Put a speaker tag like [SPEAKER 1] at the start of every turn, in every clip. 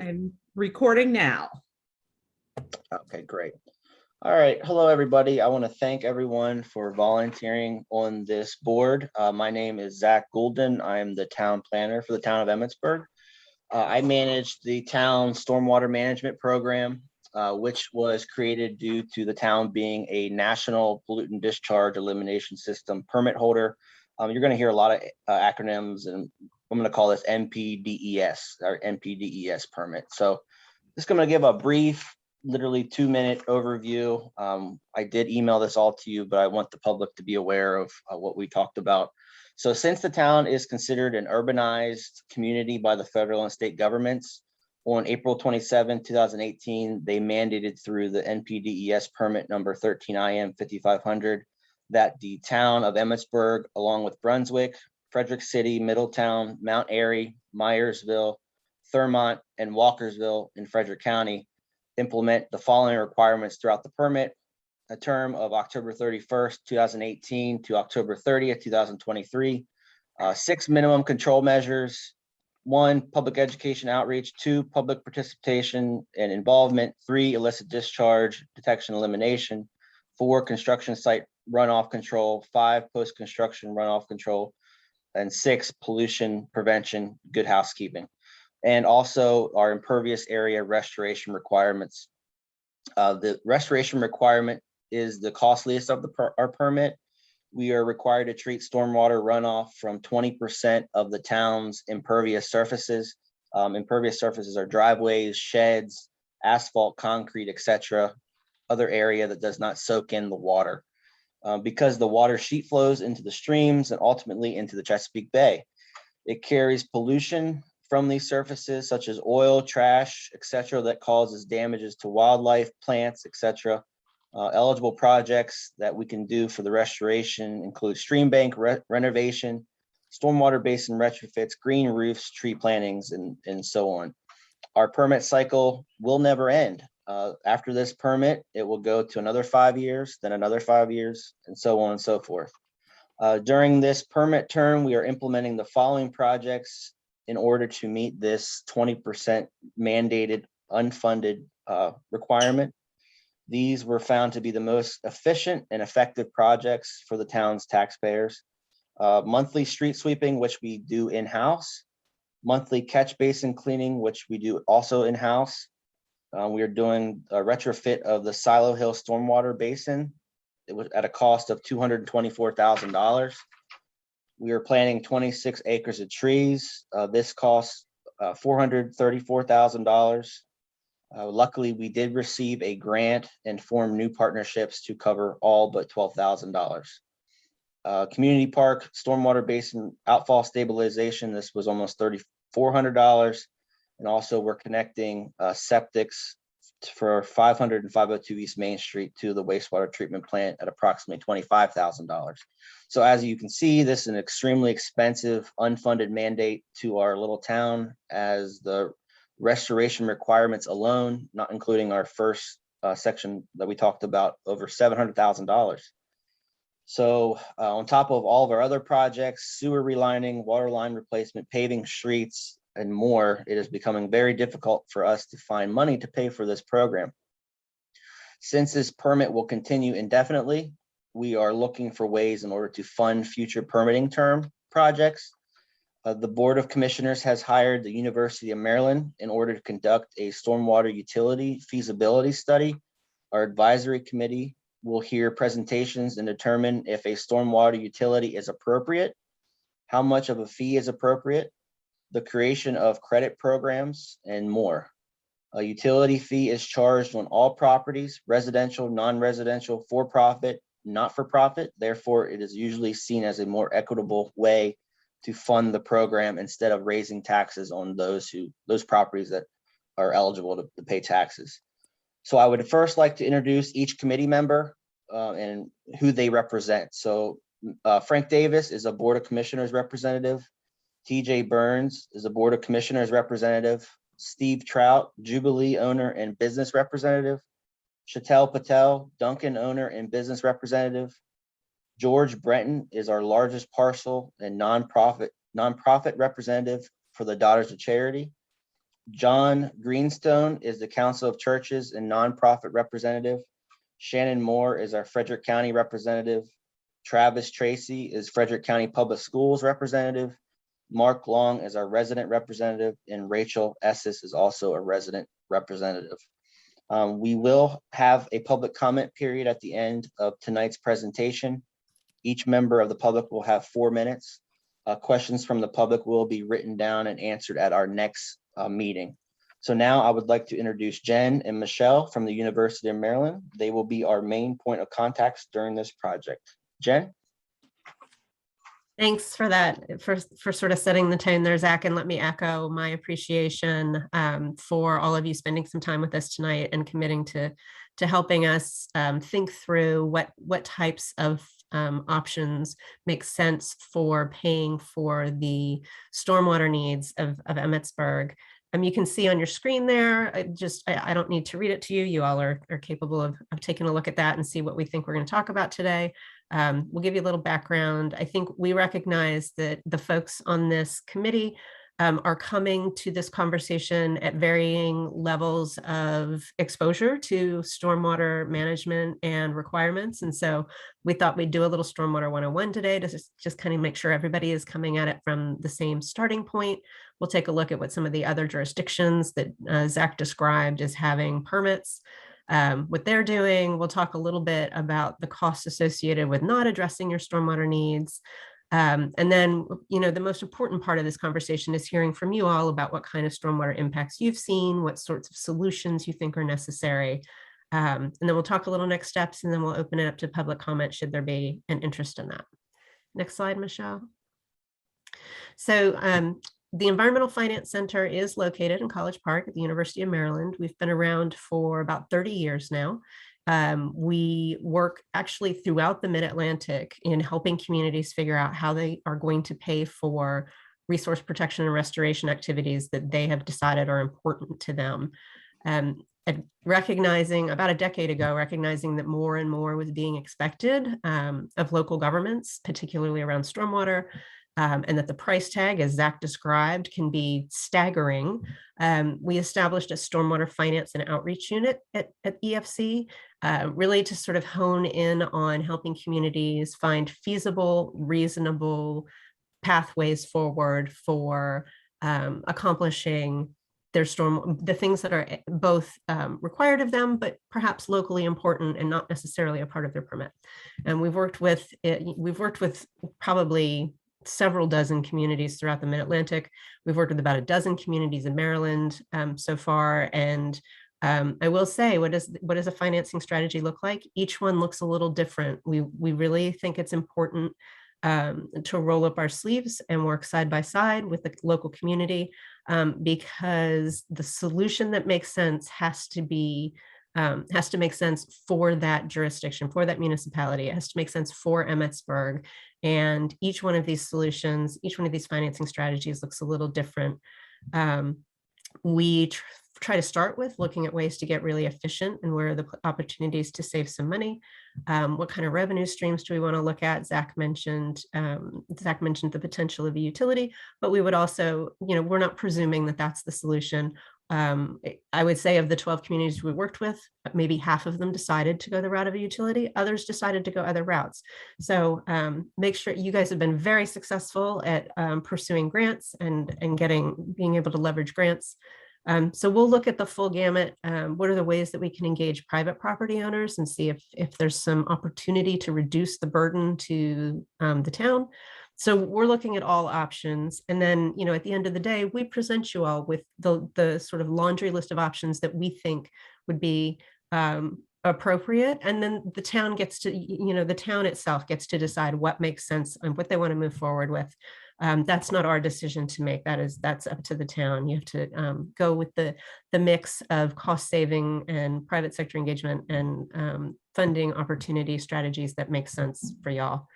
[SPEAKER 1] I'm recording now.
[SPEAKER 2] Okay, great. All right. Hello, everybody. I want to thank everyone for volunteering on this board. My name is Zach Gulden. I am the town planner for the town of Emmitsburg. I manage the town stormwater management program, which was created due to the town being a national pollutant discharge elimination system permit holder. You're going to hear a lot of acronyms, and I'm going to call this NPDES, or NPDES permit. So just going to give a brief, literally 2-minute overview. I did email this all to you, but I want the public to be aware of what we talked about. So since the town is considered an urbanized community by the federal and state governments, on April 27, 2018, they mandated through the NPDES permit number 13 IM 5500 that the town of Emmitsburg, along with Brunswick, Frederick City, Middletown, Mount Airy, Myersville, Thurmont, and Walkersville in Frederick County implement the following requirements throughout the permit: a term of October 31st, 2018 to October 30th, 2023, 6 minimum control measures: 1, public education outreach; 2, public participation and involvement; 3, illicit discharge detection elimination; 4, construction site runoff control; 5, post-construction runoff control; and 6, pollution prevention, good housekeeping. And also our impervious area restoration requirements. The restoration requirement is the costliest of our permit. We are required to treat stormwater runoff from 20% of the town's impervious surfaces. Impervious surfaces are driveways, sheds, asphalt, concrete, etc. Other area that does not soak in the water. Because the water sheet flows into the streams and ultimately into the Chesapeake Bay. It carries pollution from these surfaces, such as oil, trash, etc., that causes damages to wildlife, plants, etc. Eligible projects that we can do for the restoration include stream bank renovation, stormwater basin retrofits, green roofs, tree plantings, and so on. Our permit cycle will never end. After this permit, it will go to another 5 years, then another 5 years, and so on and so forth. During this permit term, we are implementing the following projects in order to meet this 20% mandated unfunded requirement. These were found to be the most efficient and effective projects for the town's taxpayers. Monthly street sweeping, which we do in-house. Monthly catch basin cleaning, which we do also in-house. We are doing a retrofit of the Silo Hill Stormwater Basin. It was at a cost of $224,000. We are planting 26 acres of trees. This costs $434,000. Luckily, we did receive a grant and form new partnerships to cover all but $12,000. Community park stormwater basin outfall stabilization. This was almost $3,400. And also we're connecting septics for 500 and 502 East Main Street to the wastewater treatment plant at approximately $25,000. So as you can see, this is an extremely expensive unfunded mandate to our little town, as the restoration requirements alone, not including our first section that we talked about, over $700,000. So on top of all of our other projects, sewer relining, water line replacement, paving streets, and more, it is becoming very difficult for us to find money to pay for this program. Since this permit will continue indefinitely, we are looking for ways in order to fund future permitting term projects. The Board of Commissioners has hired the University of Maryland in order to conduct a stormwater utility feasibility study. Our advisory committee will hear presentations and determine if a stormwater utility is appropriate, how much of a fee is appropriate, the creation of credit programs, and more. A utility fee is charged on all properties, residential, non-residential, for-profit, not-for-profit. Therefore, it is usually seen as a more equitable way to fund the program instead of raising taxes on those properties that are eligible to pay taxes. So I would first like to introduce each committee member and who they represent. So Frank Davis is a Board of Commissioners representative. TJ Burns is a Board of Commissioners representative. Steve Trout, Jubilee owner and business representative. Chatel Patel, Duncan owner and business representative. George Brenton is our largest parcel and nonprofit representative for the Daughters of Charity. John Greenstone is the Council of Churches and Nonprofit Representative. Shannon Moore is our Frederick County Representative. Travis Tracy is Frederick County Public Schools Representative. Mark Long is our resident representative, and Rachel Esses is also a resident representative. We will have a public comment period at the end of tonight's presentation. Each member of the public will have 4 minutes. Questions from the public will be written down and answered at our next meeting. So now I would like to introduce Jen and Michelle from the University of Maryland. They will be our main point of contacts during this project. Jen?
[SPEAKER 3] Thanks for that, for sort of setting the tone there, Zach, and let me echo my appreciation for all of you spending some time with us tonight and committing to helping us think through what types of options make sense for paying for the stormwater needs of Emmitsburg. You can see on your screen there, I don't need to read it to you. You all are capable of taking a look at that and see what we think we're going to talk about today. We'll give you a little background. I think we recognize that the folks on this committee are coming to this conversation at varying levels of exposure to stormwater management and requirements. And so we thought we'd do a little Stormwater 101 today to just kind of make sure everybody is coming at it from the same starting point. We'll take a look at what some of the other jurisdictions that Zach described as having permits, what they're doing. We'll talk a little bit about the costs associated with not addressing your stormwater needs. And then, the most important part of this conversation is hearing from you all about what kind of stormwater impacts you've seen, what sorts of solutions you think are necessary. And then we'll talk a little next steps, and then we'll open it up to public comment should there be an interest in that. Next slide, Michelle. So the Environmental Finance Center is located in College Park at the University of Maryland. We've been around for about 30 years now. We work actually throughout the Mid-Atlantic in helping communities figure out how they are going to pay for resource protection and restoration activities that they have decided are important to them. And recognizing about a decade ago, recognizing that more and more was being expected of local governments, particularly around stormwater, and that the price tag, as Zach described, can be staggering. We established a stormwater finance and outreach unit at EFC, really to sort of hone in on helping communities find feasible, reasonable pathways forward for accomplishing the things that are both required of them, but perhaps locally important and not necessarily a part of their permit. And we've worked with probably several dozen communities throughout the Mid-Atlantic. We've worked with about a dozen communities in Maryland so far. And I will say, what does a financing strategy look like? Each one looks a little different. We really think it's important to roll up our sleeves and work side by side with the local community because the solution that makes sense has to make sense for that jurisdiction, for that municipality. It has to make sense for Emmitsburg. And each one of these solutions, each one of these financing strategies looks a little different. We try to start with looking at ways to get really efficient and where are the opportunities to save some money. What kind of revenue streams do we want to look at? Zach mentioned the potential of a utility, but we would also, we're not presuming that that's the solution. I would say of the 12 communities we worked with, maybe half of them decided to go the route of a utility. Others decided to go other routes. So make sure you guys have been very successful at pursuing grants and being able to leverage grants. So we'll look at the full gamut. What are the ways that we can engage private property owners and see if there's some opportunity to reduce the burden to the town. So we're looking at all options. And then, at the end of the day, we present you all with the sort of laundry list of options that we think would be appropriate. And then the town the town itself gets to decide what makes sense and what they want to move forward with. That's not our decision to make. That's up to the town. You have to go with the mix of cost saving and private sector engagement and funding opportunity strategies that make sense for y'all.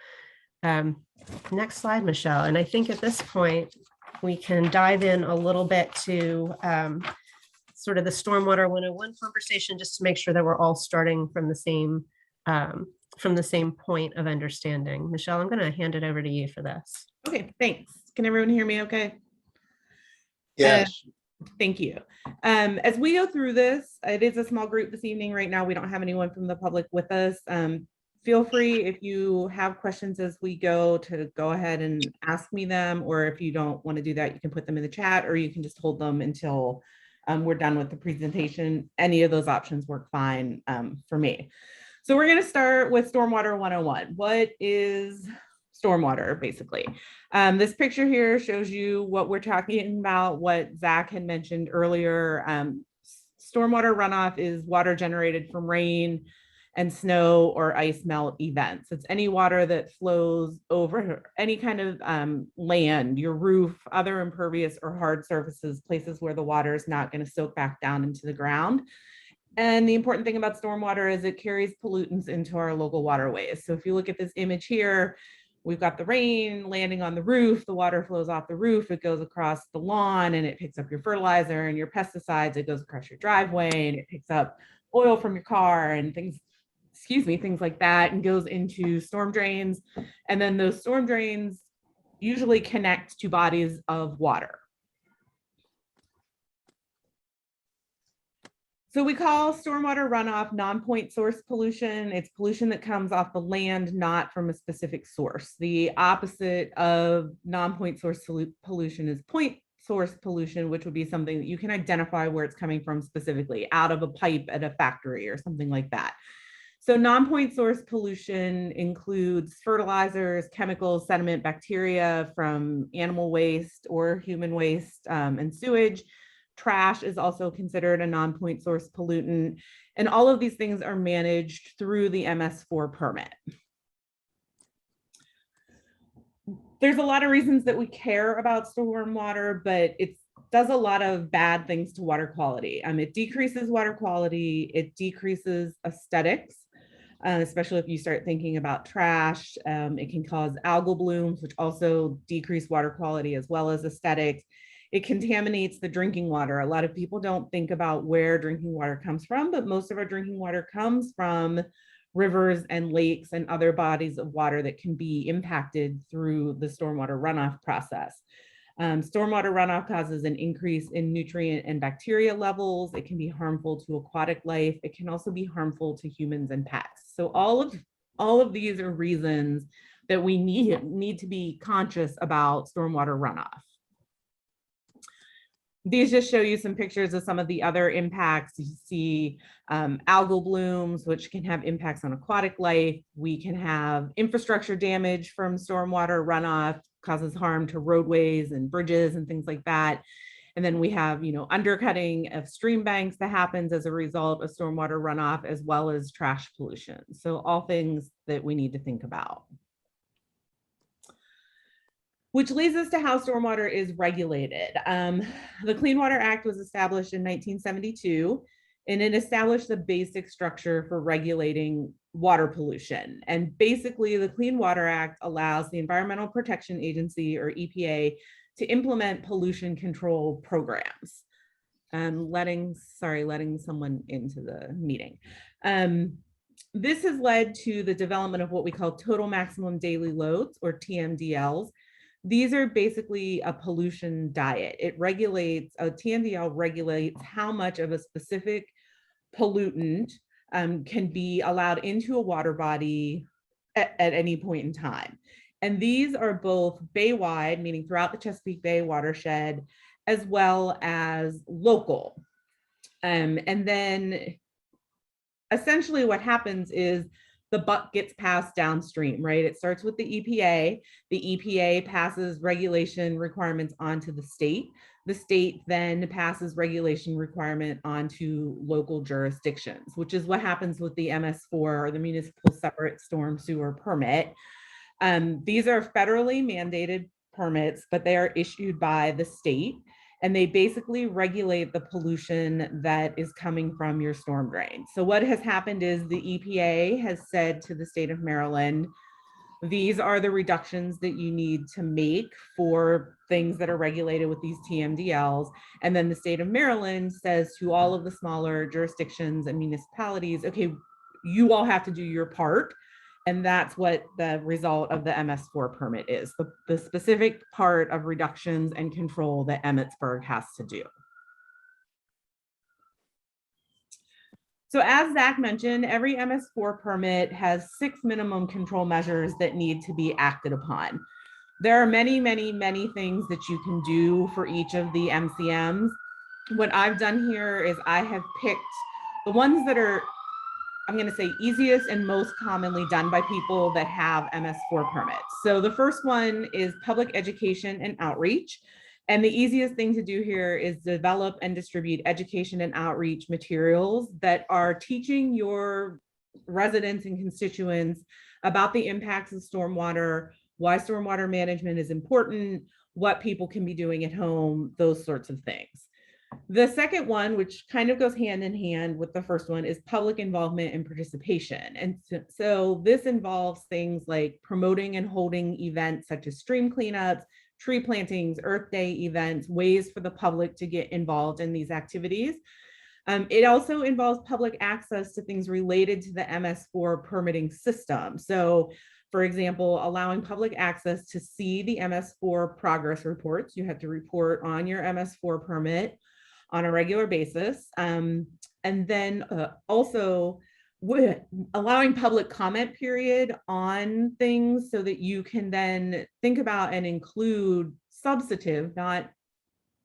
[SPEAKER 3] Next slide, Michelle. And I think at this point, we can dive in a little bit to sort of the Stormwater 101 conversation, just to make sure that we're all starting from the same point of understanding. Michelle, I'm going to hand it over to you for this.
[SPEAKER 1] Okay, thanks. Can everyone hear me okay?
[SPEAKER 2] Yes.
[SPEAKER 1] Thank you. As we go through this, it is a small group this evening. Right now, we don't have anyone from the public with us. Feel free, if you have questions as we go, to go ahead and ask me them, or if you don't want to do that, you can put them in the chat, or you can just hold them until we're done with the presentation. Any of those options work fine for me. So we're going to start with Stormwater 101. What is stormwater, basically? This picture here shows you what we're talking about, what Zach had mentioned earlier. Stormwater runoff is water generated from rain and snow or ice melt events. It's any water that flows over any kind of land, your roof, other impervious or hard surfaces, places where the water is not going to soak back down into the ground. And the important thing about stormwater is it carries pollutants into our local waterways. So if you look at this image here, we've got the rain landing on the roof, the water flows off the roof, it goes across the lawn and it picks up your fertilizer and your pesticides, it goes across your driveway and it picks up oil from your car and things like that, and goes into storm drains. And then those storm drains usually connect to bodies of water. So we call stormwater runoff non-point source pollution. It's pollution that comes off the land, not from a specific source. The opposite of non-point source pollution is point source pollution, which would be something that you can identify where it's coming from specifically, out of a pipe at a factory or something like that. So non-point source pollution includes fertilizers, chemicals, sediment, bacteria from animal waste or human waste, and sewage. Trash is also considered a non-point source pollutant. And all of these things are managed through the MS4 permit. There's a lot of reasons that we care about stormwater, but it does a lot of bad things to water quality. It decreases water quality, it decreases aesthetics, especially if you start thinking about trash. It can cause algal blooms, which also decrease water quality as well as aesthetics. It contaminates the drinking water. A lot of people don't think about where drinking water comes from, but most of our drinking water comes from rivers and lakes and other bodies of water that can be impacted through the stormwater runoff process. Stormwater runoff causes an increase in nutrient and bacteria levels. It can be harmful to aquatic life. It can also be harmful to humans and pets. So all of these are reasons that we need to be conscious about stormwater runoff. These just show you some pictures of some of the other impacts. You see algal blooms, which can have impacts on aquatic life. We can have infrastructure damage from stormwater runoff, causes harm to roadways and bridges and things like that. And then we have, undercutting of stream banks that happens as a result of stormwater runoff, as well as trash pollution. So all things that we need to think about. Which leads us to how stormwater is regulated. The Clean Water Act was established in 1972, and it established the basic structure for regulating water pollution. And basically, the Clean Water Act allows the Environmental Protection Agency, or EPA, to implement pollution control programs. Letting someone into the meeting. This has led to the development of what we call total maximum daily loads, or TMDLs. These are basically a pollution diet. A TMDL regulates how much of a specific pollutant can be allowed into a water body at any point in time. And these are both bay-wide, meaning throughout the Chesapeake Bay watershed, as well as local. And then essentially what happens is the buck gets passed downstream, right? It starts with the EPA. The EPA passes regulation requirements onto the state. The state then passes regulation requirement onto local jurisdictions, which is what happens with the MS4, or the Municipal Separate Storm Sewer Permit. These are federally mandated permits, but they are issued by the state, and they basically regulate the pollution that is coming from your storm drain. So what has happened is the EPA has said to the state of Maryland, these are the reductions that you need to make for things that are regulated with these TMDLs. And then the state of Maryland says to all of the smaller jurisdictions and municipalities, okay, you all have to do your part. And that's what the result of the MS4 permit is, the specific part of reductions and control that Emmitsburg has to do. So as Zach mentioned, every MS4 permit has 6 minimum control measures that need to be acted upon. There are many, many, many things that you can do for each of the MCMs. What I've done here is I have picked the ones that are, I'm going to say, easiest and most commonly done by people that have MS4 permits. So the first one is public education and outreach. And the easiest thing to do here is develop and distribute education and outreach materials that are teaching your residents and constituents about the impacts of stormwater, why stormwater management is important, what people can be doing at home, those sorts of things. The second one, which kind of goes hand in hand with the first one, is public involvement and participation. And so this involves things like promoting and holding events such as stream cleanups, tree plantings, Earth Day events, ways for the public to get involved in these activities. It also involves public access to things related to the MS4 permitting system. So for example, allowing public access to see the MS4 progress reports. You have to report on your MS4 permit on a regular basis. And then also allowing public comment period on things so that you can then think about and include substantive, not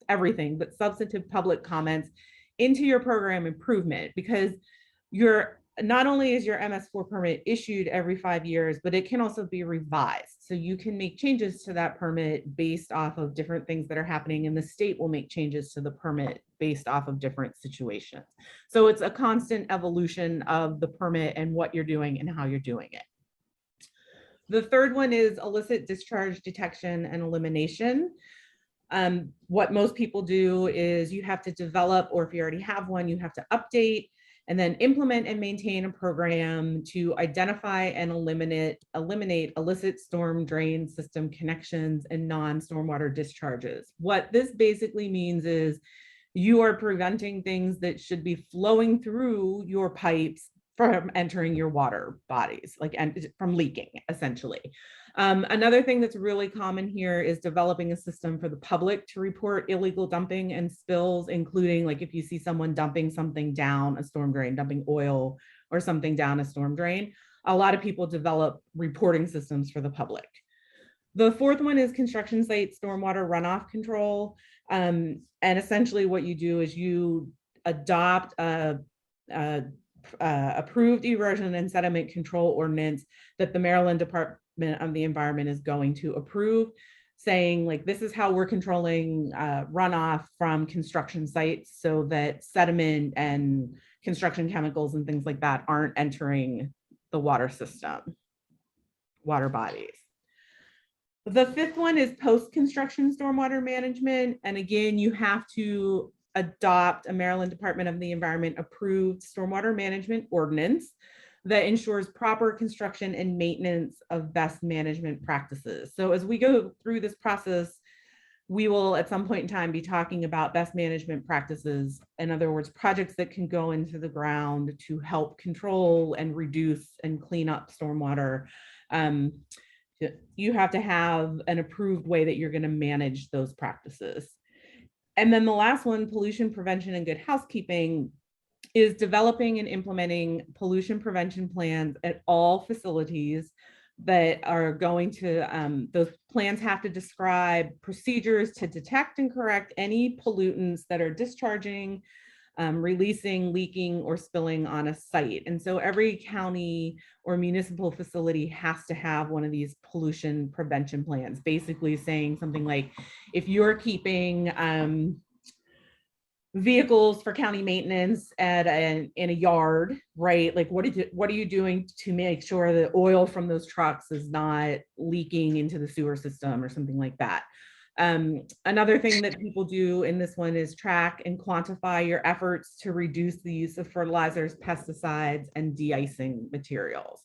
[SPEAKER 1] everything, but substantive public comments into your program improvement, because not only is your MS4 permit issued every 5 years, but it can also be revised. So you can make changes to that permit based off of different things that are happening, and the state will make changes to the permit based off of different situations. So it's a constant evolution of the permit and what you're doing and how you're doing it. The third one is illicit discharge detection and elimination. What most people do is you have to develop, or if you already have one, you have to update and then implement and maintain a program to identify and eliminate illicit storm drain system connections and non-stormwater discharges. What this basically means is you are preventing things that should be flowing through your pipes from entering your water bodies, and from leaking, essentially. Another thing that's really common here is developing a system for the public to report illegal dumping and spills, including like if you see someone dumping something down a storm drain, dumping oil or something down a storm drain. A lot of people develop reporting systems for the public. The fourth one is construction site stormwater runoff control. And essentially what you do is you adopt a approved erosion and sediment control ordinance that the Maryland Department of the Environment is going to approve, saying like, this is how we're controlling runoff from construction sites so that sediment and construction chemicals and things like that aren't entering the water system, water bodies. The fifth one is post-construction stormwater management. And again, you have to adopt a Maryland Department of the Environment approved stormwater management ordinance that ensures proper construction and maintenance of best management practices. So as we go through this process, we will at some point in time be talking about best management practices. In other words, projects that can go into the ground to help control and reduce and clean up stormwater. You have to have an approved way that you're going to manage those practices. And then the last one, pollution prevention and good housekeeping, is developing and implementing pollution prevention plans at all facilities that are going to, those plans have to describe procedures to detect and correct any pollutants that are discharging, releasing, leaking, or spilling on a site. And so every county or municipal facility has to have one of these pollution prevention plans, basically saying something like, if you're keeping vehicles for county maintenance in a yard, right? Like what are you doing to make sure that oil from those trucks is not leaking into the sewer system or something like that? Another thing that people do in this one is track and quantify your efforts to reduce the use of fertilizers, pesticides, and de-icing materials.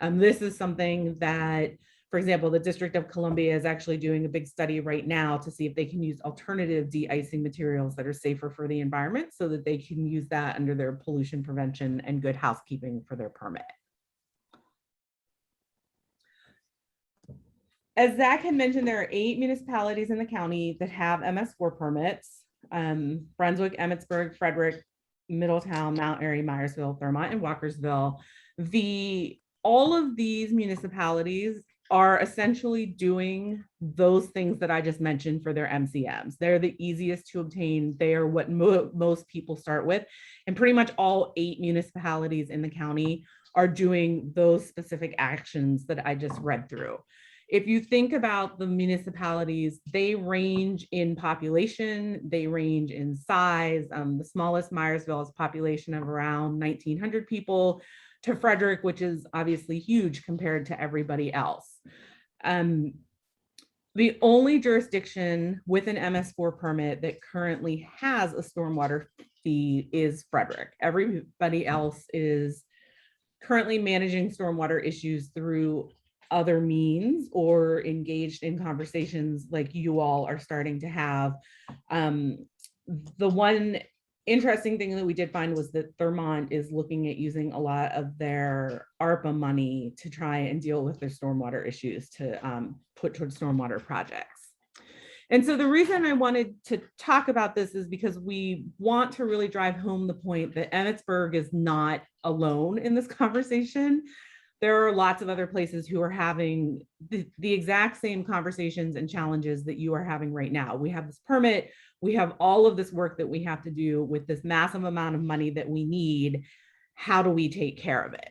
[SPEAKER 1] This is something that, for example, the District of Columbia is actually doing a big study right now to see if they can use alternative de-icing materials that are safer for the environment so that they can use that under their pollution prevention and good housekeeping for their permit. As Zach had mentioned, there are 8 municipalities in the county that have MS4 permits. Brunswick, Emmitsburg, Frederick, Middletown, Mount Airy, Myersville, Thurmont, and Walkersville. All of these municipalities are essentially doing those things that I just mentioned for their MCMs. They're the easiest to obtain. They are what most people start with. And pretty much all 8 municipalities in the county are doing those specific actions that I just read through. If you think about the municipalities, they range in population, they range in size. The smallest, Myersville, has a population of around 1,900 people, to Frederick, which is obviously huge compared to everybody else. The only jurisdiction with an MS4 permit that currently has a stormwater fee is Frederick. Everybody else is currently managing stormwater issues through other means or engaged in conversations like you all are starting to have. The one interesting thing that we did find was that Thurmont is looking at using a lot of their ARPA money to try and deal with their stormwater issues to put towards stormwater projects. And so the reason I wanted to talk about this is because we want to really drive home the point that Emmitsburg is not alone in this conversation. There are lots of other places who are having the exact same conversations and challenges that you are having right now. We have this permit, we have all of this work that we have to do with this massive amount of money that we need. How do we take care of it?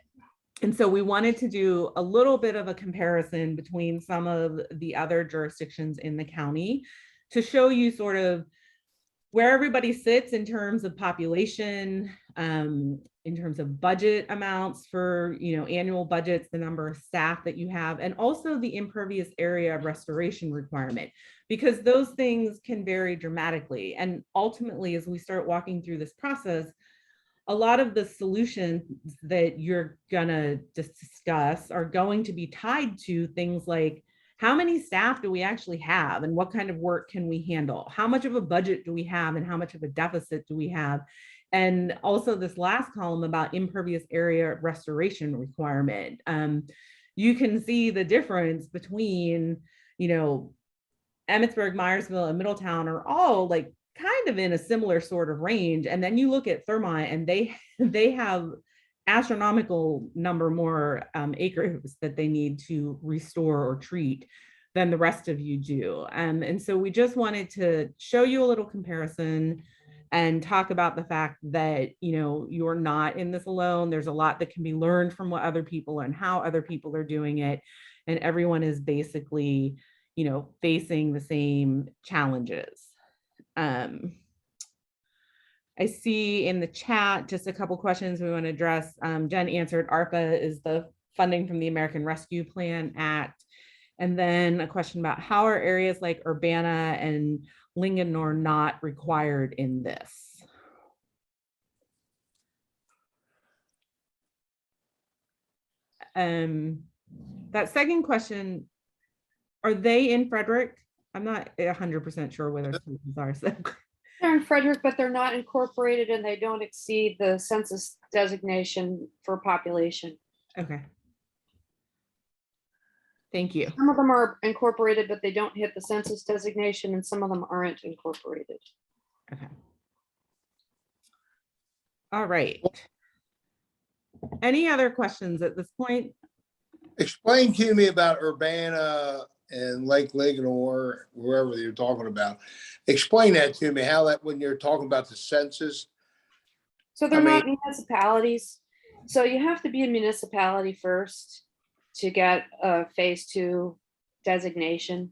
[SPEAKER 1] And so we wanted to do a little bit of a comparison between some of the other jurisdictions in the county to show you sort of where everybody sits in terms of population, in terms of budget amounts for, annual budgets, the number of staff that you have, and also the impervious area restoration requirement, because those things can vary dramatically. And ultimately, as we start walking through this process, a lot of the solutions that you're gonna discuss are going to be tied to things like, how many staff do we actually have and what kind of work can we handle? How much of a budget do we have and how much of a deficit do we have? And also this last column about impervious area restoration requirement. You can see the difference between, Emmitsburg, Myersville, and Middletown are all like kind of in a similar sort of range. And then you look at Thurmont and they have astronomical number more acres that they need to restore or treat than the rest of you do. And so we just wanted to show you a little comparison and talk about the fact that, you're not in this alone. There's a lot that can be learned from what other people and how other people are doing it. And everyone is basically, facing the same challenges. I see in the chat just a couple questions we want to address. Jen answered ARPA is the funding from the American Rescue Plan Act. And then a question about how are areas like Urbana and Linganore not required in this? That second question, are they in Frederick? I'm not 100% sure where those places are. So.
[SPEAKER 4] They're in Frederick, but they're not incorporated and they don't exceed the census designation for population.
[SPEAKER 1] Okay. Thank you.
[SPEAKER 4] Some of them are incorporated, but they don't hit the census designation, and some of them aren't incorporated.
[SPEAKER 1] Okay. All right. Any other questions at this point?
[SPEAKER 5] Explain to me about Urbana and Lake Linganore, wherever you're talking about. Explain that to me, how that, when you're talking about the census.
[SPEAKER 4] So they're not municipalities. So you have to be a municipality first to get a phase 2 designation.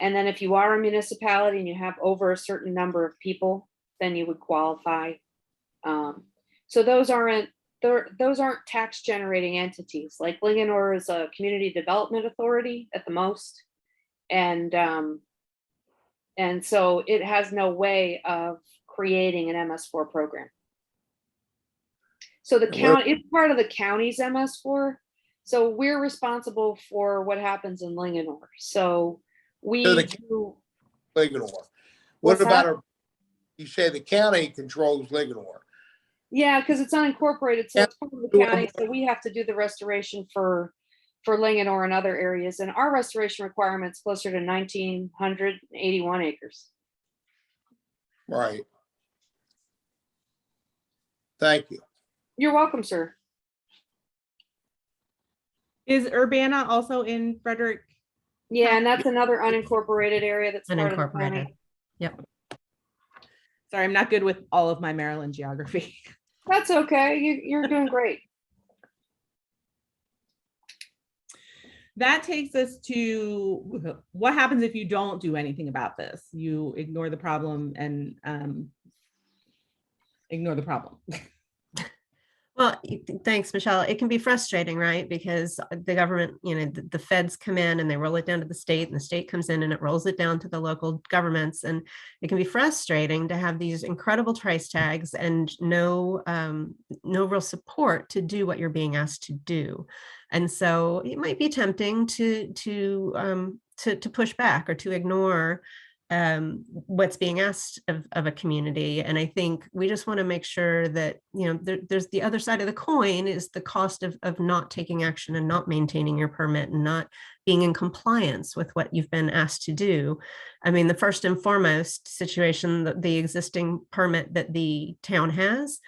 [SPEAKER 4] And then if you are a municipality and you have over a certain number of people, then you would qualify. So those aren't tax generating entities. Like Linganore is a community development authority at the most. And so it has no way of creating an MS4 program. So the county, it's part of the county's MS4. So we're responsible for what happens in Linganore. So we do
[SPEAKER 5] Linganore. What about you say the county controls Linganore?
[SPEAKER 4] Yeah, because it's unincorporated, so it's part of the county. So we have to do the restoration for Linganore and other areas, and our restoration requirements closer to 1,981 acres.
[SPEAKER 5] Right. Thank you.
[SPEAKER 4] You're welcome, sir.
[SPEAKER 1] Is Urbana also in Frederick?
[SPEAKER 4] Yeah, and that's another unincorporated area that's part of the
[SPEAKER 3] Unincorporated.
[SPEAKER 4] county.
[SPEAKER 3] Yep.
[SPEAKER 1] Sorry, I'm not good with all of my Maryland geography.
[SPEAKER 4] That's okay. You're doing great.
[SPEAKER 1] That takes us to what happens if you don't do anything about this? You ignore the problem and ignore the problem.
[SPEAKER 3] Well, thanks, Michelle. It can be frustrating, right? Because the government, the feds come in and they roll it down to the state, and the state comes in and it rolls it down to the local governments. And it can be frustrating to have these incredible price tags and no real support to do what you're being asked to do. And so it might be tempting to push back or to ignore what's being asked of a community. And I think we just want to make sure that, there's the other side of the coin is the cost of not taking action and not maintaining your permit and not being in compliance with what you've been asked to do. I mean, the first and foremost situation, the existing permit that the town has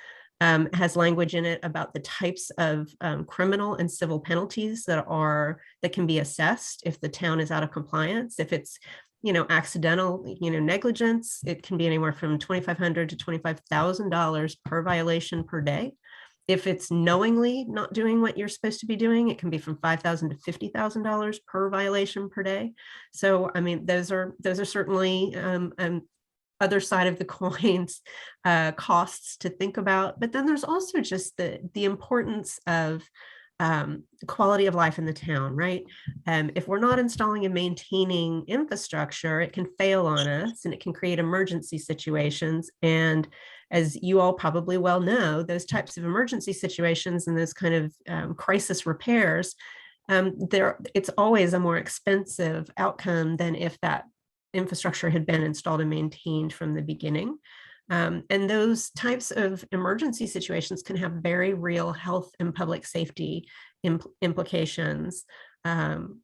[SPEAKER 3] language in it about the types of criminal and civil penalties that can be assessed if the town is out of compliance. If it's accidental, negligence, it can be anywhere from $2,500 to $25,000 per violation per day. If it's knowingly not doing what you're supposed to be doing, it can be from $5,000 to $50,000 per violation per day. So, I mean, those are certainly other side of the coins costs to think about. But then there's also just the importance of quality of life in the town, right? If we're not installing and maintaining infrastructure, it can fail on us and it can create emergency situations. And as you all probably well know, those types of emergency situations and those kind of crisis repairs, it's always a more expensive outcome than if that infrastructure had been installed and maintained from the beginning. And those types of emergency situations can have very real health and public safety implications. When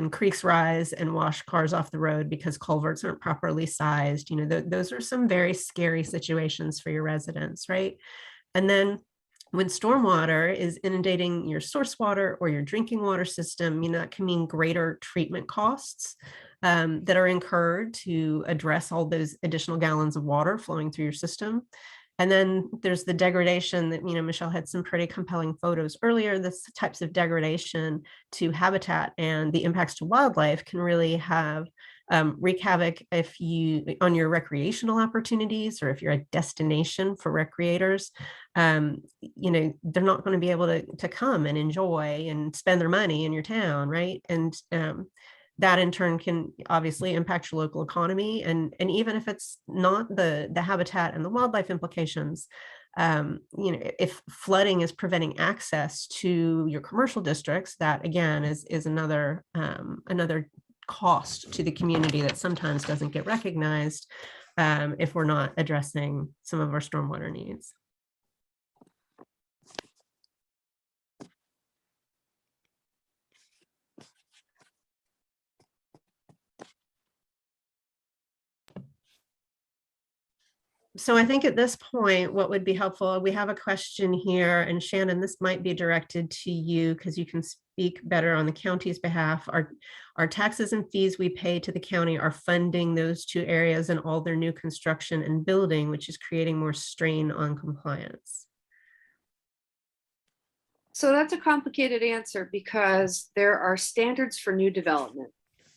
[SPEAKER 3] creeks rise and wash cars off the road because culverts aren't properly sized, those are some very scary situations for your residents, right? And then when stormwater is inundating your source water or your drinking water system, that can mean greater treatment costs that are incurred to address all those additional gallons of water flowing through your system. And then there's the degradation that, Michelle had some pretty compelling photos earlier. This types of degradation to habitat and the impacts to wildlife can really have wreak havoc on your recreational opportunities, or if you're a destination for recreators. They're not going to be able to come and enjoy and spend their money in your town, right? And that in turn can obviously impact your local economy. And even if it's not the habitat and the wildlife implications, if flooding is preventing access to your commercial districts, that again is another cost to the community that sometimes doesn't get recognized if we're not addressing some of our stormwater needs. So I think at this point, what would be helpful, we have a question here, and Shannon, this might be directed to you because you can speak better on the county's behalf. Our taxes and fees we pay to the county are funding those two areas and all their new construction and building, which is creating more strain on compliance.
[SPEAKER 4] So that's a complicated answer because there are standards for new development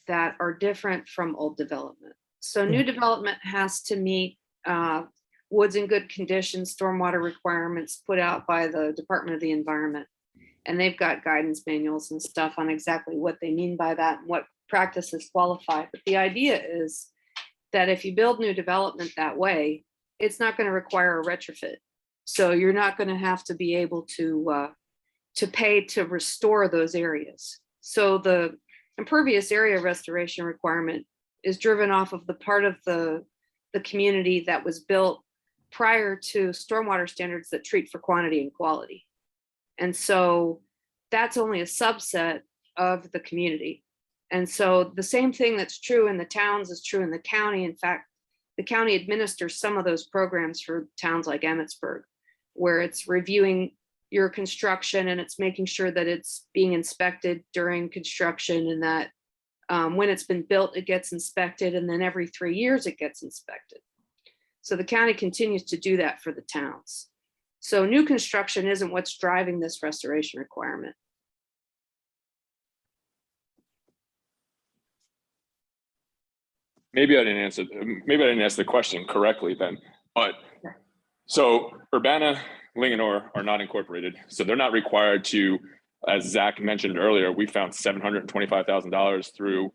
[SPEAKER 4] that are different from old development. So new development has to meet woods in good condition, stormwater requirements put out by the Department of the Environment. And they've got guidance manuals and stuff on exactly what they mean by that and what practices qualify. But the idea is that if you build new development that way, it's not going to require a retrofit. So you're not going to have to be able to pay to restore those areas. So the impervious area restoration requirement is driven off of the part of the community that was built prior to stormwater standards that treat for quantity and quality. And so that's only a subset of the community. And so the same thing that's true in the towns is true in the county. In fact, the county administers some of those programs for towns like Emmitsburg, where it's reviewing your construction and it's making sure that it's being inspected during construction, and that when it's been built, it gets inspected, and then every 3 years it gets inspected. So the county continues to do that for the towns. So new construction isn't what's driving this restoration requirement.
[SPEAKER 6] Maybe I didn't answer the question correctly then, but so Urbana, Linganore are not incorporated. So they're not required to, as Zach mentioned earlier, we found $725,000 through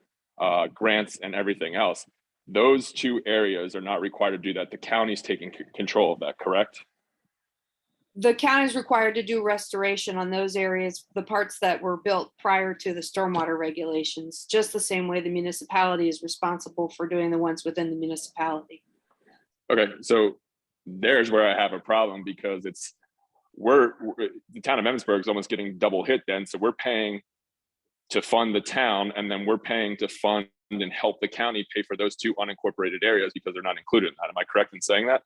[SPEAKER 6] grants and everything else. Those two areas are not required to do that. The county's taking control of that, correct?
[SPEAKER 4] The county is required to do restoration on those areas, the parts that were built prior to the stormwater regulations, just the same way the municipality is responsible for doing the ones within the municipality.
[SPEAKER 6] Okay, so there's where I have a problem, because the town of Emmitsburg is almost getting double hit then. So we're paying to fund the town, and then we're paying to fund and help the county pay for those two unincorporated areas because they're not included in that. Am I correct in saying that?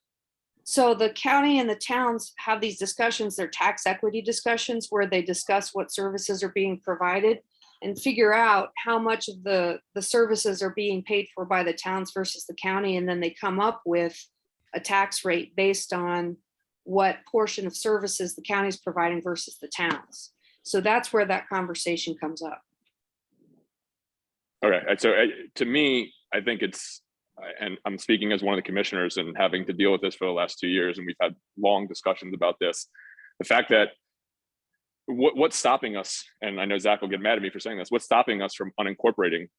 [SPEAKER 4] So the county and the towns have these discussions, they're tax equity discussions, where they discuss what services are being provided and figure out how much of the services are being paid for by the towns versus the county. And then they come up with a tax rate based on what portion of services the county is providing versus the towns. So that's where that conversation comes up.
[SPEAKER 6] Okay, so to me, I think it's, and I'm speaking as one of the commissioners and having to deal with this for the last 2 years, and we've had long discussions about this. The fact that what's stopping us, and I know Zach will get mad at me for saying this, what's stopping us from unincorporating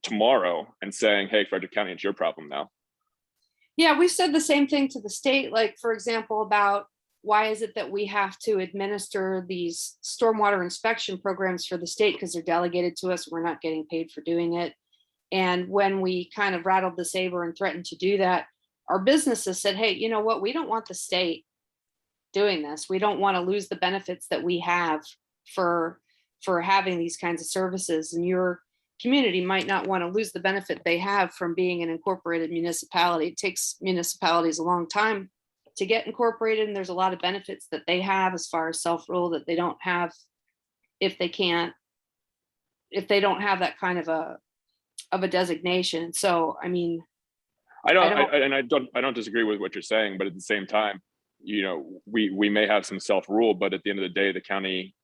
[SPEAKER 6] tomorrow and saying, hey, Frederick County, it's your problem now?
[SPEAKER 4] Yeah, we said the same thing to the state, like, for example, about why is it that we have to administer these stormwater inspection programs for the state because they're delegated to us, we're not getting paid for doing it. And when we kind of rattled the saber and threatened to do that, our businesses said, hey, you know what, we don't want the state doing this. We don't want to lose the benefits that we have for having these kinds of services. And your community might not want to lose the benefit they have from being an incorporated municipality. It takes municipalities a long time to get incorporated, and there's a lot of benefits that they have as far as self-rule that they don't have if they don't have that kind of a designation. So, I mean,
[SPEAKER 6] I don't disagree with what you're saying, but at the same time, you know, we may have some self-rule, but at the end of the day, the county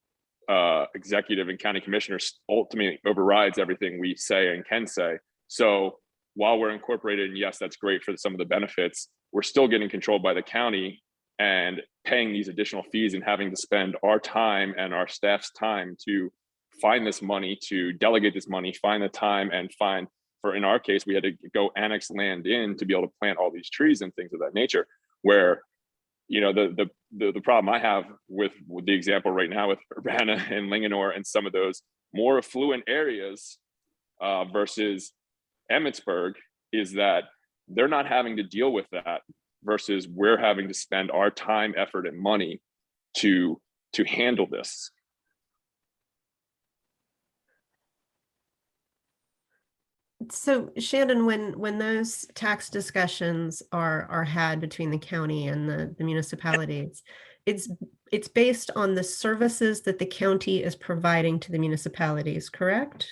[SPEAKER 6] executive and county commissioners ultimately overrides everything we say and can say. So while we're incorporated, and yes, that's great for some of the benefits, we're still getting controlled by the county and paying these additional fees and having to spend our time and our staff's time to find this money, to delegate this money, find the time, and in our case, we had to go annex land in to be able to plant all these trees and things of that nature, where, you know, the problem I have with the example right now with Urbana and Linganore and some of those more affluent areas versus Emmitsburg is that they're not having to deal with that versus we're having to spend our time, effort, and money to handle this.
[SPEAKER 3] So Shannon, when those tax discussions are had between the county and the municipalities, it's based on the services that the county is providing to the municipalities, correct?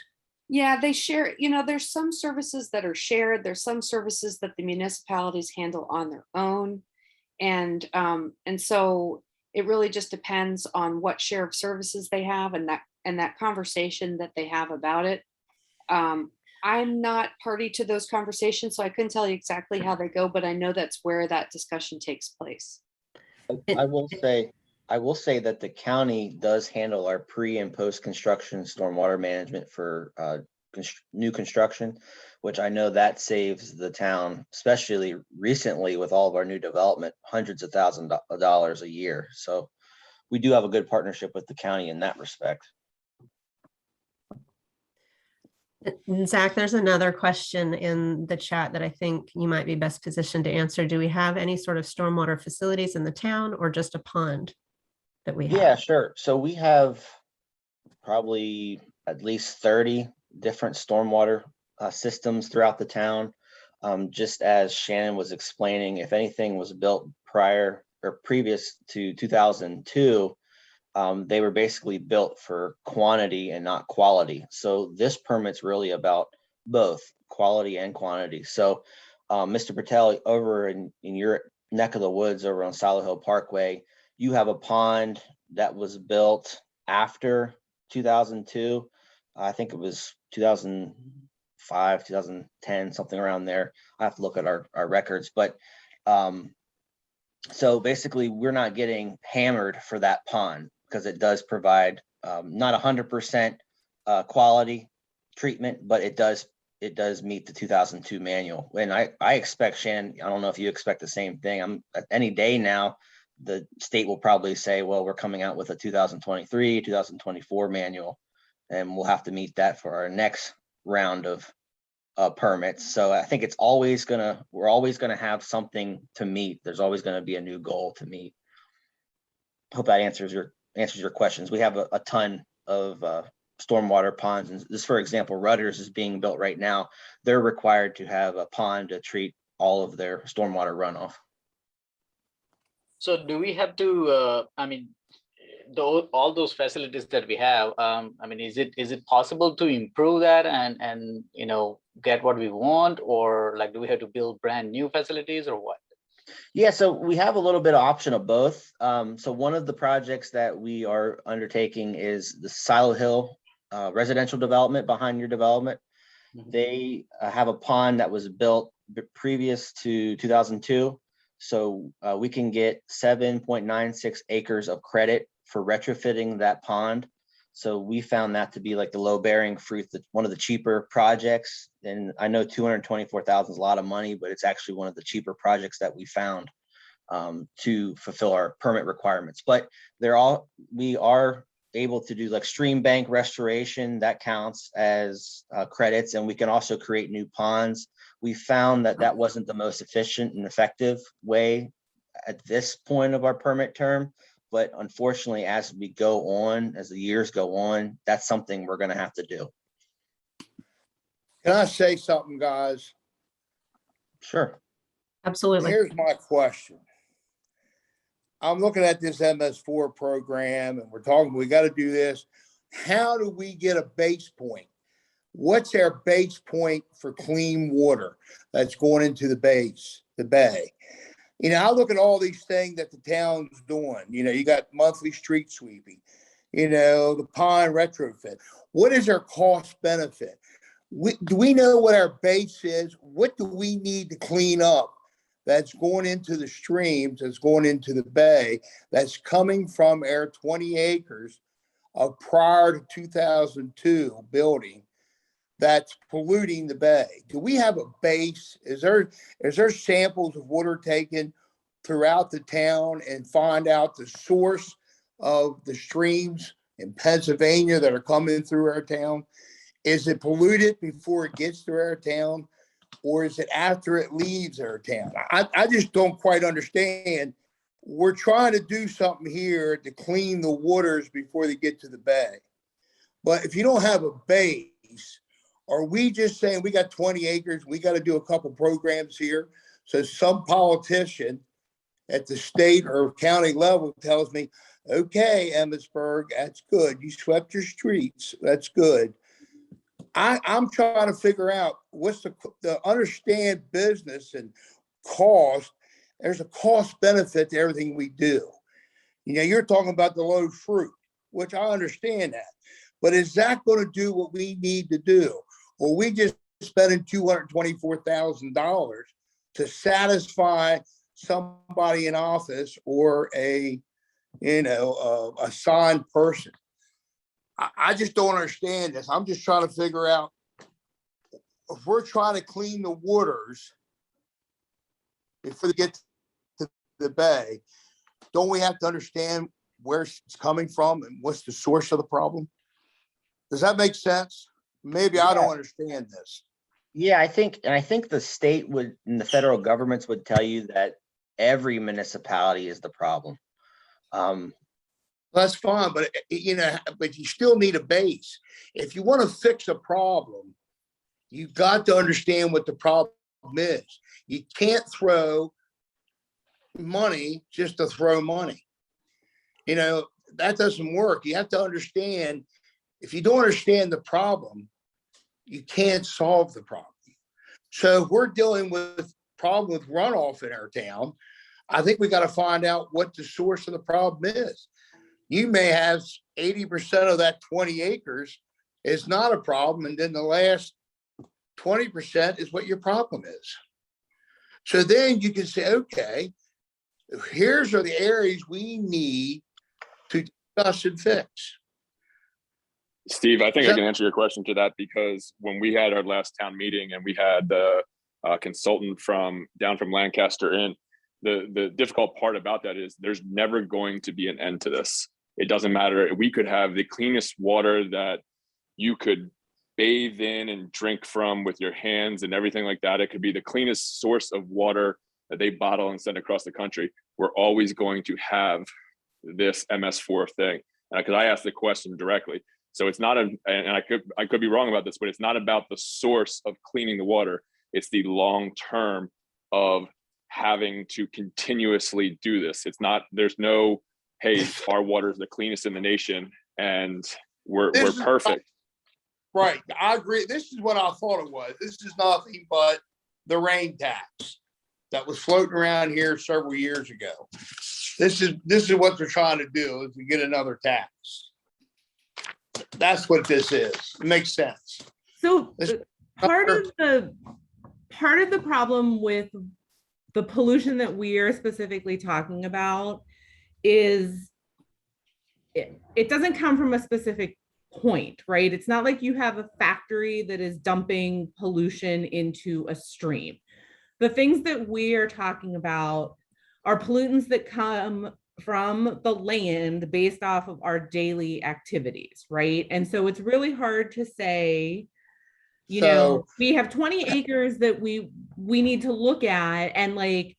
[SPEAKER 4] yeah, they share, you know, there's some services that are shared. There's some services that the municipalities handle on their own. And so it really just depends on what share of services they have and that conversation that they have about it. I'm not party to those conversations, so I couldn't tell you exactly how they go, but I know that's where that discussion takes place.
[SPEAKER 2] I will say that the county does handle our pre and post construction stormwater management for new construction, which I know that saves the town, especially recently with all of our new development, hundreds of thousands of dollars a year. So we do have a good partnership with the county in that respect.
[SPEAKER 3] And Zach, there's another question in the chat that I think you might be best positioned to answer. Do we have any sort of stormwater facilities in the town or just a pond that we have?
[SPEAKER 2] Yeah, sure. So we have probably at least 30 different stormwater systems throughout the town. Just as Shannon was explaining, if anything was built prior or previous to 2002, they were basically built for quantity and not quality. So this permit's really about both quality and quantity. So Mr. Patel, over in your neck of the woods over on Silo Hill Parkway, you have a pond that was built after 2002. I think it was 2005, 2010, something around there. I have to look at our records, but so basically we're not getting hammered for that pond because it does provide not 100% quality treatment, but it does meet the 2002 manual. And I expect, Shannon, I don't know if you expect the same thing. Any day now, the state will probably say, well, we're coming out with a 2023, 2024 manual, and we'll have to meet that for our next round of permits. So I think we're always gonna have something to meet. There's always gonna be a new goal to meet. Hope that answers your questions. We have a ton of stormwater ponds, and this, for example, Rudders is being built right now. They're required to have a pond to treat all of their stormwater runoff.
[SPEAKER 7] So do we have to, I mean, all those facilities that we have, I mean, is it possible to improve that and get what we want, or like, do we have to build brand new facilities or what?
[SPEAKER 2] Yeah, so we have a little bit of option of both. So one of the projects that we are undertaking is the Silo Hill residential development behind your development.
[SPEAKER 7] Mhm.
[SPEAKER 2] They have a pond that was built previous to 2002. So we can get 7.96 acres of credit for retrofitting that pond. So we found that to be like the low bearing fruit, one of the cheaper projects. And I know 224,000 is a lot of money, but it's actually one of the cheaper projects that we found to fulfill our permit requirements. But we are able to do like stream bank restoration that counts as credits, and we can also create new ponds. We found that wasn't the most efficient and effective way at this point of our permit term. But unfortunately, as the years go on, that's something we're going to have to do.
[SPEAKER 5] Can I say something, guys?
[SPEAKER 2] Sure.
[SPEAKER 3] Absolutely.
[SPEAKER 5] Here's my question. I'm looking at this MS4 program and we're talking, we got to do this. How do we get a base point? What's our base point for clean water that's going into the bay? I look at all these things that the town's doing. You got monthly street sweeping, the pond retrofit. What is our cost benefit? Do we know what our base is? What do we need to clean up that's going into the streams, that's going into the bay, that's coming from our 20 acres of prior to 2002 building that's polluting the bay? Do we have a base? Is there samples of water taken throughout the town and find out the source of the streams in Pennsylvania that are coming through our town? Is it polluted before it gets through our town, or is it after it leaves our town? I just don't quite understand. We're trying to do something here to clean the waters before they get to the bay. But if you don't have a base, are we just saying we got 20 acres, we got to do a couple programs here? So some politician at the state or county level tells me, okay, Emmitsburg, that's good. You swept your streets. That's good. I'm trying to figure out what's the understand business and cost. There's a cost benefit to everything we do. You're talking about the low fruit, which I understand that. But is that going to do what we need to do? Or we just spending $224,000 to satisfy somebody in office or a assigned person? I just don't understand this. I'm just trying to figure out if we're trying to clean the waters before they get to the bay, don't we have to understand where it's coming from and what's the source of the problem? Does that make sense? Maybe I don't understand this.
[SPEAKER 2] Yeah, I think the state would and the federal governments would tell you that every municipality is the problem.
[SPEAKER 5] That's fine, but but you still need a base. If you want to fix a problem, you've got to understand what the problem is. You can't throw money just to throw money. You know, that doesn't work. You have to understand, if you don't understand the problem, you can't solve the problem. So if we're dealing with problem with runoff in our town, I think we got to find out what the source of the problem is. You may have 80% of that 20 acres is not a problem, and then the last 20% is what your problem is. So then you can say, okay, here's are the areas we need to discuss and fix.
[SPEAKER 6] Steve, I think I can answer your question to that, because when we had our last town meeting and we had the consultant down from Lancaster in, the difficult part about that is there's never going to be an end to this. It doesn't matter. We could have the cleanest water that you could bathe in and drink from with your hands and everything like that. It could be the cleanest source of water that they bottle and send across the country. We're always going to have this MS4 thing. Because I asked the question directly. So it's not and I could be wrong about this, but it's not about the source of cleaning the water. It's the long term of having to continuously do this. It's not, there's no, hey, our water is the cleanest in the nation and we're perfect.
[SPEAKER 5] Right. I agree. This is what I thought it was. This is nothing but the rain tax that was floating around here several years ago. This is what they're trying to do, is to get another tax. That's what this is. It makes sense.
[SPEAKER 1] So part of the problem with the pollution that we are specifically talking about is it doesn't come from a specific point, right? It's not like you have a factory that is dumping pollution into a stream. The things that we are talking about are pollutants that come from the land based off of our daily activities, right? And so it's really hard to say, you know, we have 20 acres that we need to look at, and like,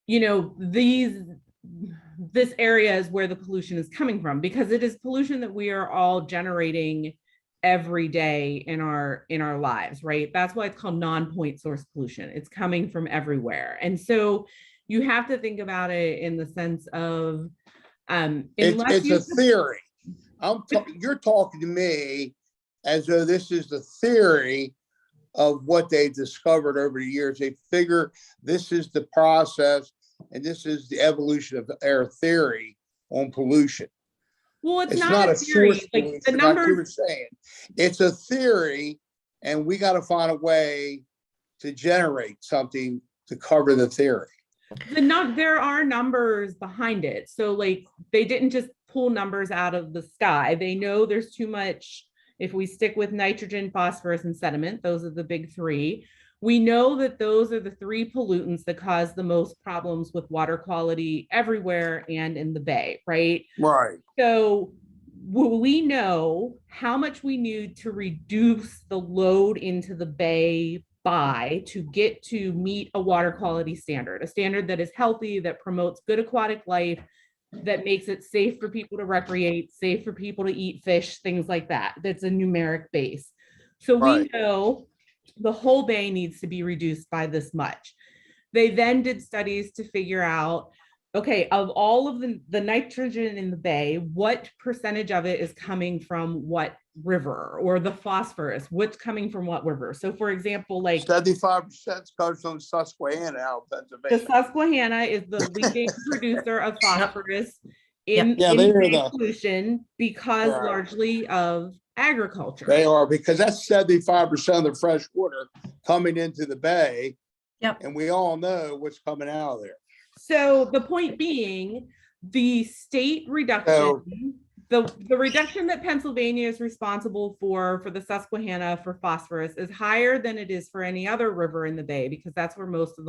[SPEAKER 1] you know, this area is where the pollution is coming from, because it is pollution that we are all generating every day in our lives, right? That's why it's called non-point source pollution. It's coming from everywhere. And so you have to think about it in the sense of
[SPEAKER 5] it's a theory. You're talking to me as though this is the theory of what they've discovered over the years. They figure this is the process and this is the evolution of their theory on pollution.
[SPEAKER 1] Well, it's not a theory. Like the numbers, like you
[SPEAKER 5] were saying, it's a theory, and we got to find a way to generate something to cover the theory.
[SPEAKER 1] There are numbers behind it. So like they didn't just pull numbers out of the sky. They know there's too much. If we stick with nitrogen, phosphorus, and sediment, those are the big three. We know that those are the three pollutants that cause the most problems with water quality everywhere and in the Bay, right?
[SPEAKER 5] Right.
[SPEAKER 1] So we know how much we need to reduce the load into the Bay by to get to meet a water quality standard, a standard that is healthy, that promotes good aquatic life, that makes it safe for people to recreate, safe for people to eat fish, things like that. That's a numeric base. So we know the whole Bay needs to be reduced by this much. They then did studies to figure out, okay, of all of the nitrogen in the Bay, what percentage of it is coming from what river, or the phosphorus, what's coming from what river? So for example, like
[SPEAKER 5] 75% comes from Susquehanna out of Pennsylvania.
[SPEAKER 1] The Susquehanna is the leading producer of phosphorus in pollution because largely of agriculture.
[SPEAKER 5] They are, because that's 75% of the fresh water coming into the Bay.
[SPEAKER 3] Yep.
[SPEAKER 5] And we all know what's coming out of there.
[SPEAKER 1] So the point being, the state reduction, the reduction that Pennsylvania is responsible for the Susquehanna for phosphorus is higher than it is for any other river in the Bay, because that's where most of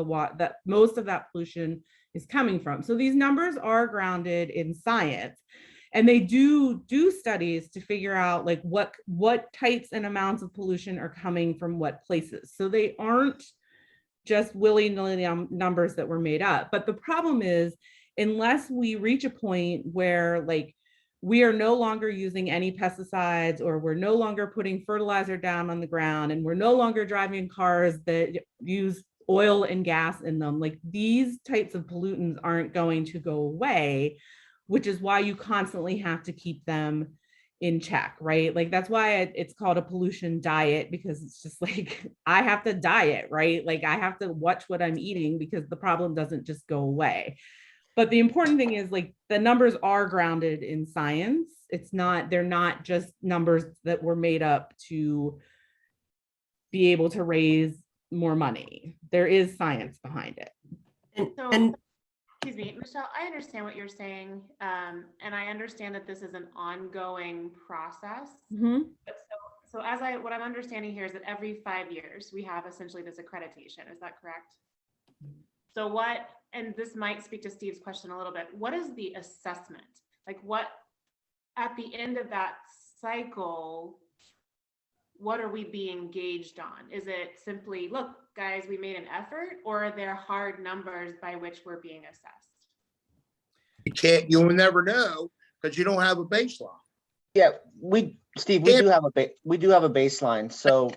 [SPEAKER 1] that pollution is coming from. So these numbers are grounded in science, and they do studies to figure out like what types and amounts of pollution are coming from what places. So they aren't just willy-nilly numbers that were made up. But the problem is, unless we reach a point where like we are no longer using any pesticides, or we're no longer putting fertilizer down on the ground, and we're no longer driving cars that use oil and gas in them. Like, these types of pollutants aren't going to go away, which is why you constantly have to keep them in check, right? Like, that's why it's called a pollution diet, because it's just like, I have to diet, right? Like, I have to watch what I'm eating, because the problem doesn't just go away. But the important thing is, like, the numbers are grounded in science. They're not just numbers that were made up to be able to raise more money. There is science behind it.
[SPEAKER 3] And
[SPEAKER 8] Excuse me, Michelle, I understand what you're saying. And I understand that this is an ongoing process. But so what I'm understanding here is that every 5 years, we have essentially this accreditation. Is that correct? So what, and this might speak to Steve's question a little bit, what is the assessment? Like, what, at the end of that cycle, what are we being gauged on? Is it simply, look, guys, we made an effort, or are there hard numbers by which we're being assessed?
[SPEAKER 5] You will never know, because you don't have a baseline.
[SPEAKER 2] Yeah, Steve, we do have a baseline. So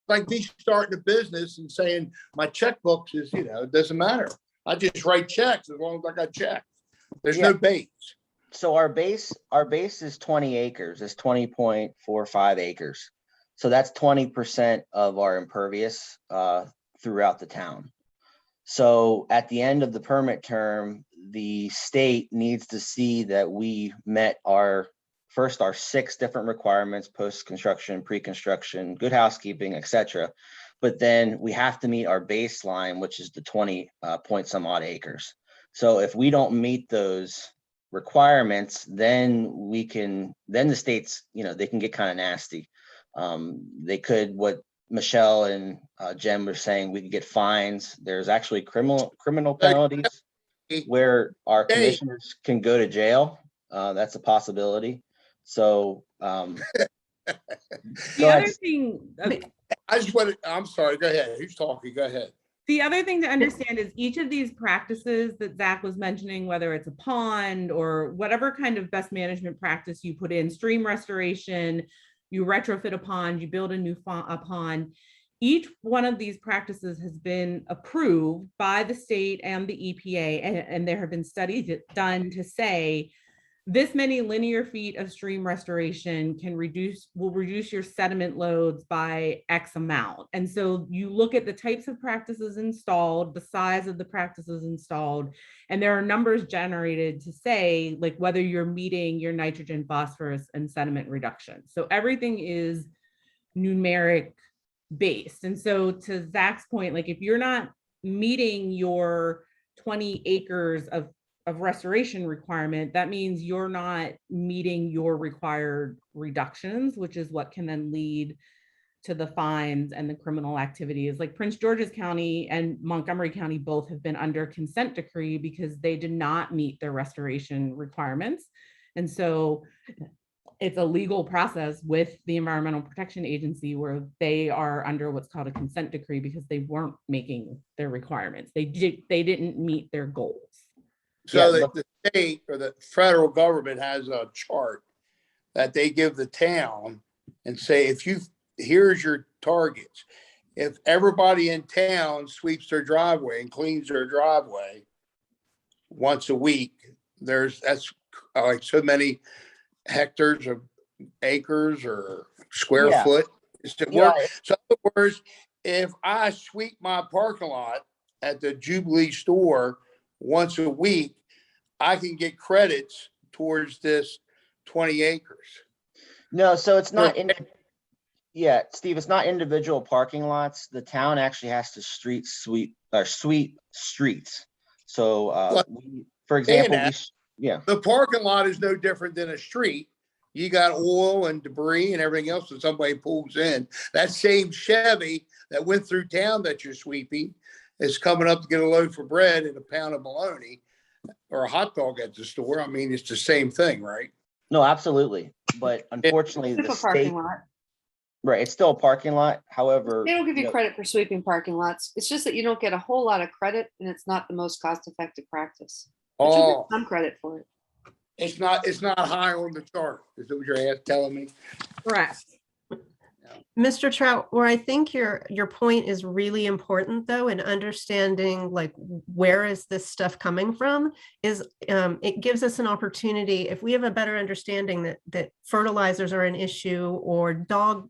[SPEAKER 5] Like me starting a business and saying my checkbooks is, it doesn't matter. I just write checks as long as I got checks. There's no base.
[SPEAKER 2] So our base is 20 acres. It's 20.45 acres. So that's 20% of our impervious throughout the town. So at the end of the permit term, the state needs to see that we met our 6 different requirements: post-construction, pre-construction, good housekeeping, etc. But then we have to meet our baseline, which is the 20 point some odd acres. So if we don't meet those requirements, then the states, they can get kind of nasty. They could, what Michelle and Jen were saying, we could get fines. There's actually criminal penalties where our commissioners can go to jail. That's a possibility. So
[SPEAKER 1] The other thing,
[SPEAKER 5] I'm sorry, go ahead. Who's talking? Go ahead.
[SPEAKER 1] the other thing to understand is each of these practices that Zach was mentioning, whether it's a pond or whatever kind of best management practice you put in, stream restoration, you retrofit a pond, you build a new pond, each one of these practices has been approved by the state and the EPA, and there have been studies done to say this many linear feet of stream restoration will reduce your sediment loads by X amount. And so you look at the types of practices installed, the size of the practices installed, and there are numbers generated to say, like, whether you're meeting your nitrogen, phosphorus, and sediment reduction. So everything is numeric based. And so to Zach's point, like, if you're not meeting your 20 acres of restoration requirement, that means you're not meeting your required reductions, which is what can then lead to the fines and the criminal activities. Like Prince George's County and Montgomery County both have been under consent decree because they did not meet their restoration requirements. And so it's a legal process with the Environmental Protection Agency where they are under what's called a consent decree because they weren't making their requirements. They didn't meet their goals.
[SPEAKER 5] So the state or the federal government has a chart that they give the town and say, here's your targets. If everybody in town sweeps their driveway and cleans their driveway once a week, that's like so many hectares of acres or square foot. So in other words, if I sweep my parking lot at the Jubilee store once a week, I can get credits towards this 20 acres.
[SPEAKER 2] No, so it's not Steve, it's not individual parking lots. The town actually has to sweep streets. So for example,
[SPEAKER 5] the parking lot is no different than a street. You got oil and debris and everything else that somebody pulls in. That same Chevy that went through town that you're sweeping is coming up to get a loaf of bread and a pound of bologna or a hot dog at the store. I mean, it's the same thing, right?
[SPEAKER 2] No, absolutely. But unfortunately, the state, right, it's still a parking lot. However,
[SPEAKER 4] they don't give you credit for sweeping parking lots. It's just that you don't get a whole lot of credit and it's not the most cost-effective practice. But you get some credit for it.
[SPEAKER 5] It's not high on the chart. Is that what you're telling me?
[SPEAKER 1] Correct.
[SPEAKER 3] Mr. Trout, where I think your point is really important though, in understanding like where is this stuff coming from, is it gives us an opportunity, if we have a better understanding that fertilizers are an issue or dog,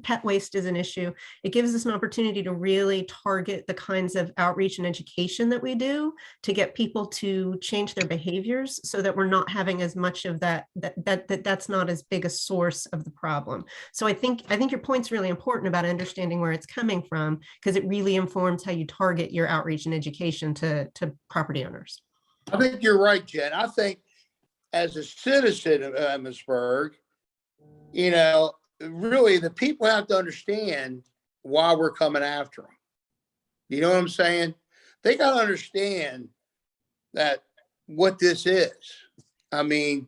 [SPEAKER 3] pet waste is an issue, it gives us an opportunity to really target the kinds of outreach and education that we do to get people to change their behaviors so that we're not having as much of that's not as big a source of the problem. So I think your point's really important about understanding where it's coming from, because it really informs how you target your outreach and education to property owners.
[SPEAKER 5] I think you're right, Jen. I think as a citizen of Emmitsburg, really the people have to understand why we're coming after them. You know what I'm saying? They got to understand that what this is. I mean,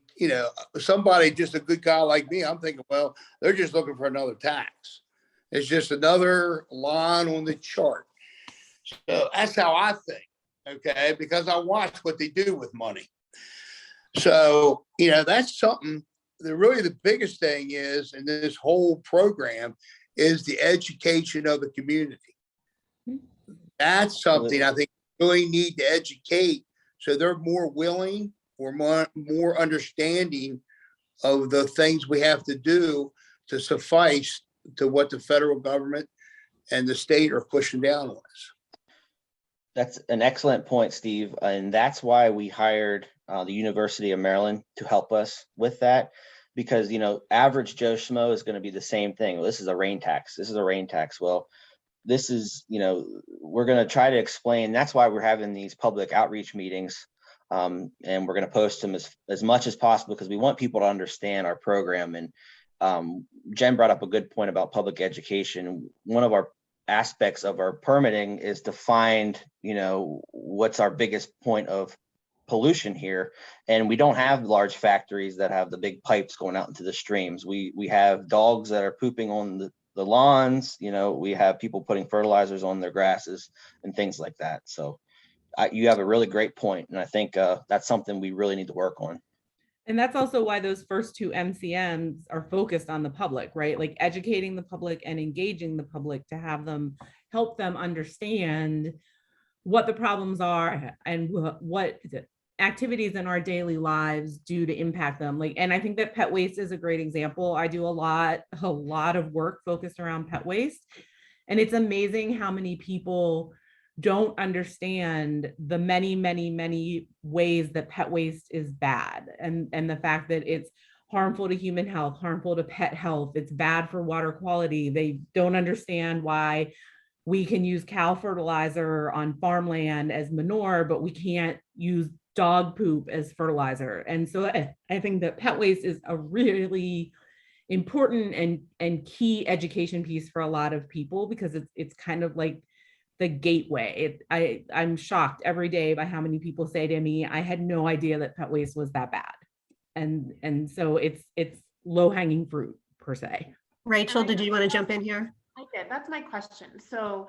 [SPEAKER 5] somebody, just a good guy like me, I'm thinking, well, they're just looking for another tax. It's just another line on the chart. So that's how I think, okay? Because I watch what they do with money. So, that's something that really the biggest thing is in this whole program is the education of the community. That's something I think we really need to educate so they're more willing or more understanding of the things we have to do to suffice to what the federal government and the state are pushing down on us.
[SPEAKER 2] That's an excellent point, Steve. And that's why we hired the University of Maryland to help us with that. Because, average Joe Schmo is going to be the same thing. Well, this is a rain tax. This is a rain tax. Well, this is, we're going to try to explain. That's why we're having these public outreach meetings. And we're going to post them as much as possible because we want people to understand our program. And Jen brought up a good point about public education. One of our aspects of our permitting is to find, what's our biggest point of pollution here. And we don't have large factories that have the big pipes going out into the streams. We have dogs that are pooping on the lawns. We have people putting fertilizers on their grasses and things like that. So you have a really great point. And I think that's something we really need to work on.
[SPEAKER 1] And that's also why those first two MCMs are focused on the public, right? Like educating the public and engaging the public to have them help them understand what the problems are and what activities in our daily lives do to impact them. And I think that pet waste is a great example. I do a lot of work focused around pet waste. And it's amazing how many people don't understand the many, many, many ways that pet waste is bad. And the fact that it's harmful to human health, harmful to pet health, it's bad for water quality. They don't understand why we can use cow fertilizer on farmland as manure, but we can't use dog poop as fertilizer. And so I think that pet waste is a really important and key education piece for a lot of people, because it's kind of like the gateway. I'm shocked every day by how many people say to me, I had no idea that pet waste was that bad. And so it's low-hanging fruit per se.
[SPEAKER 3] Rachel, did you want to jump in here?
[SPEAKER 8] I did. That's my question. So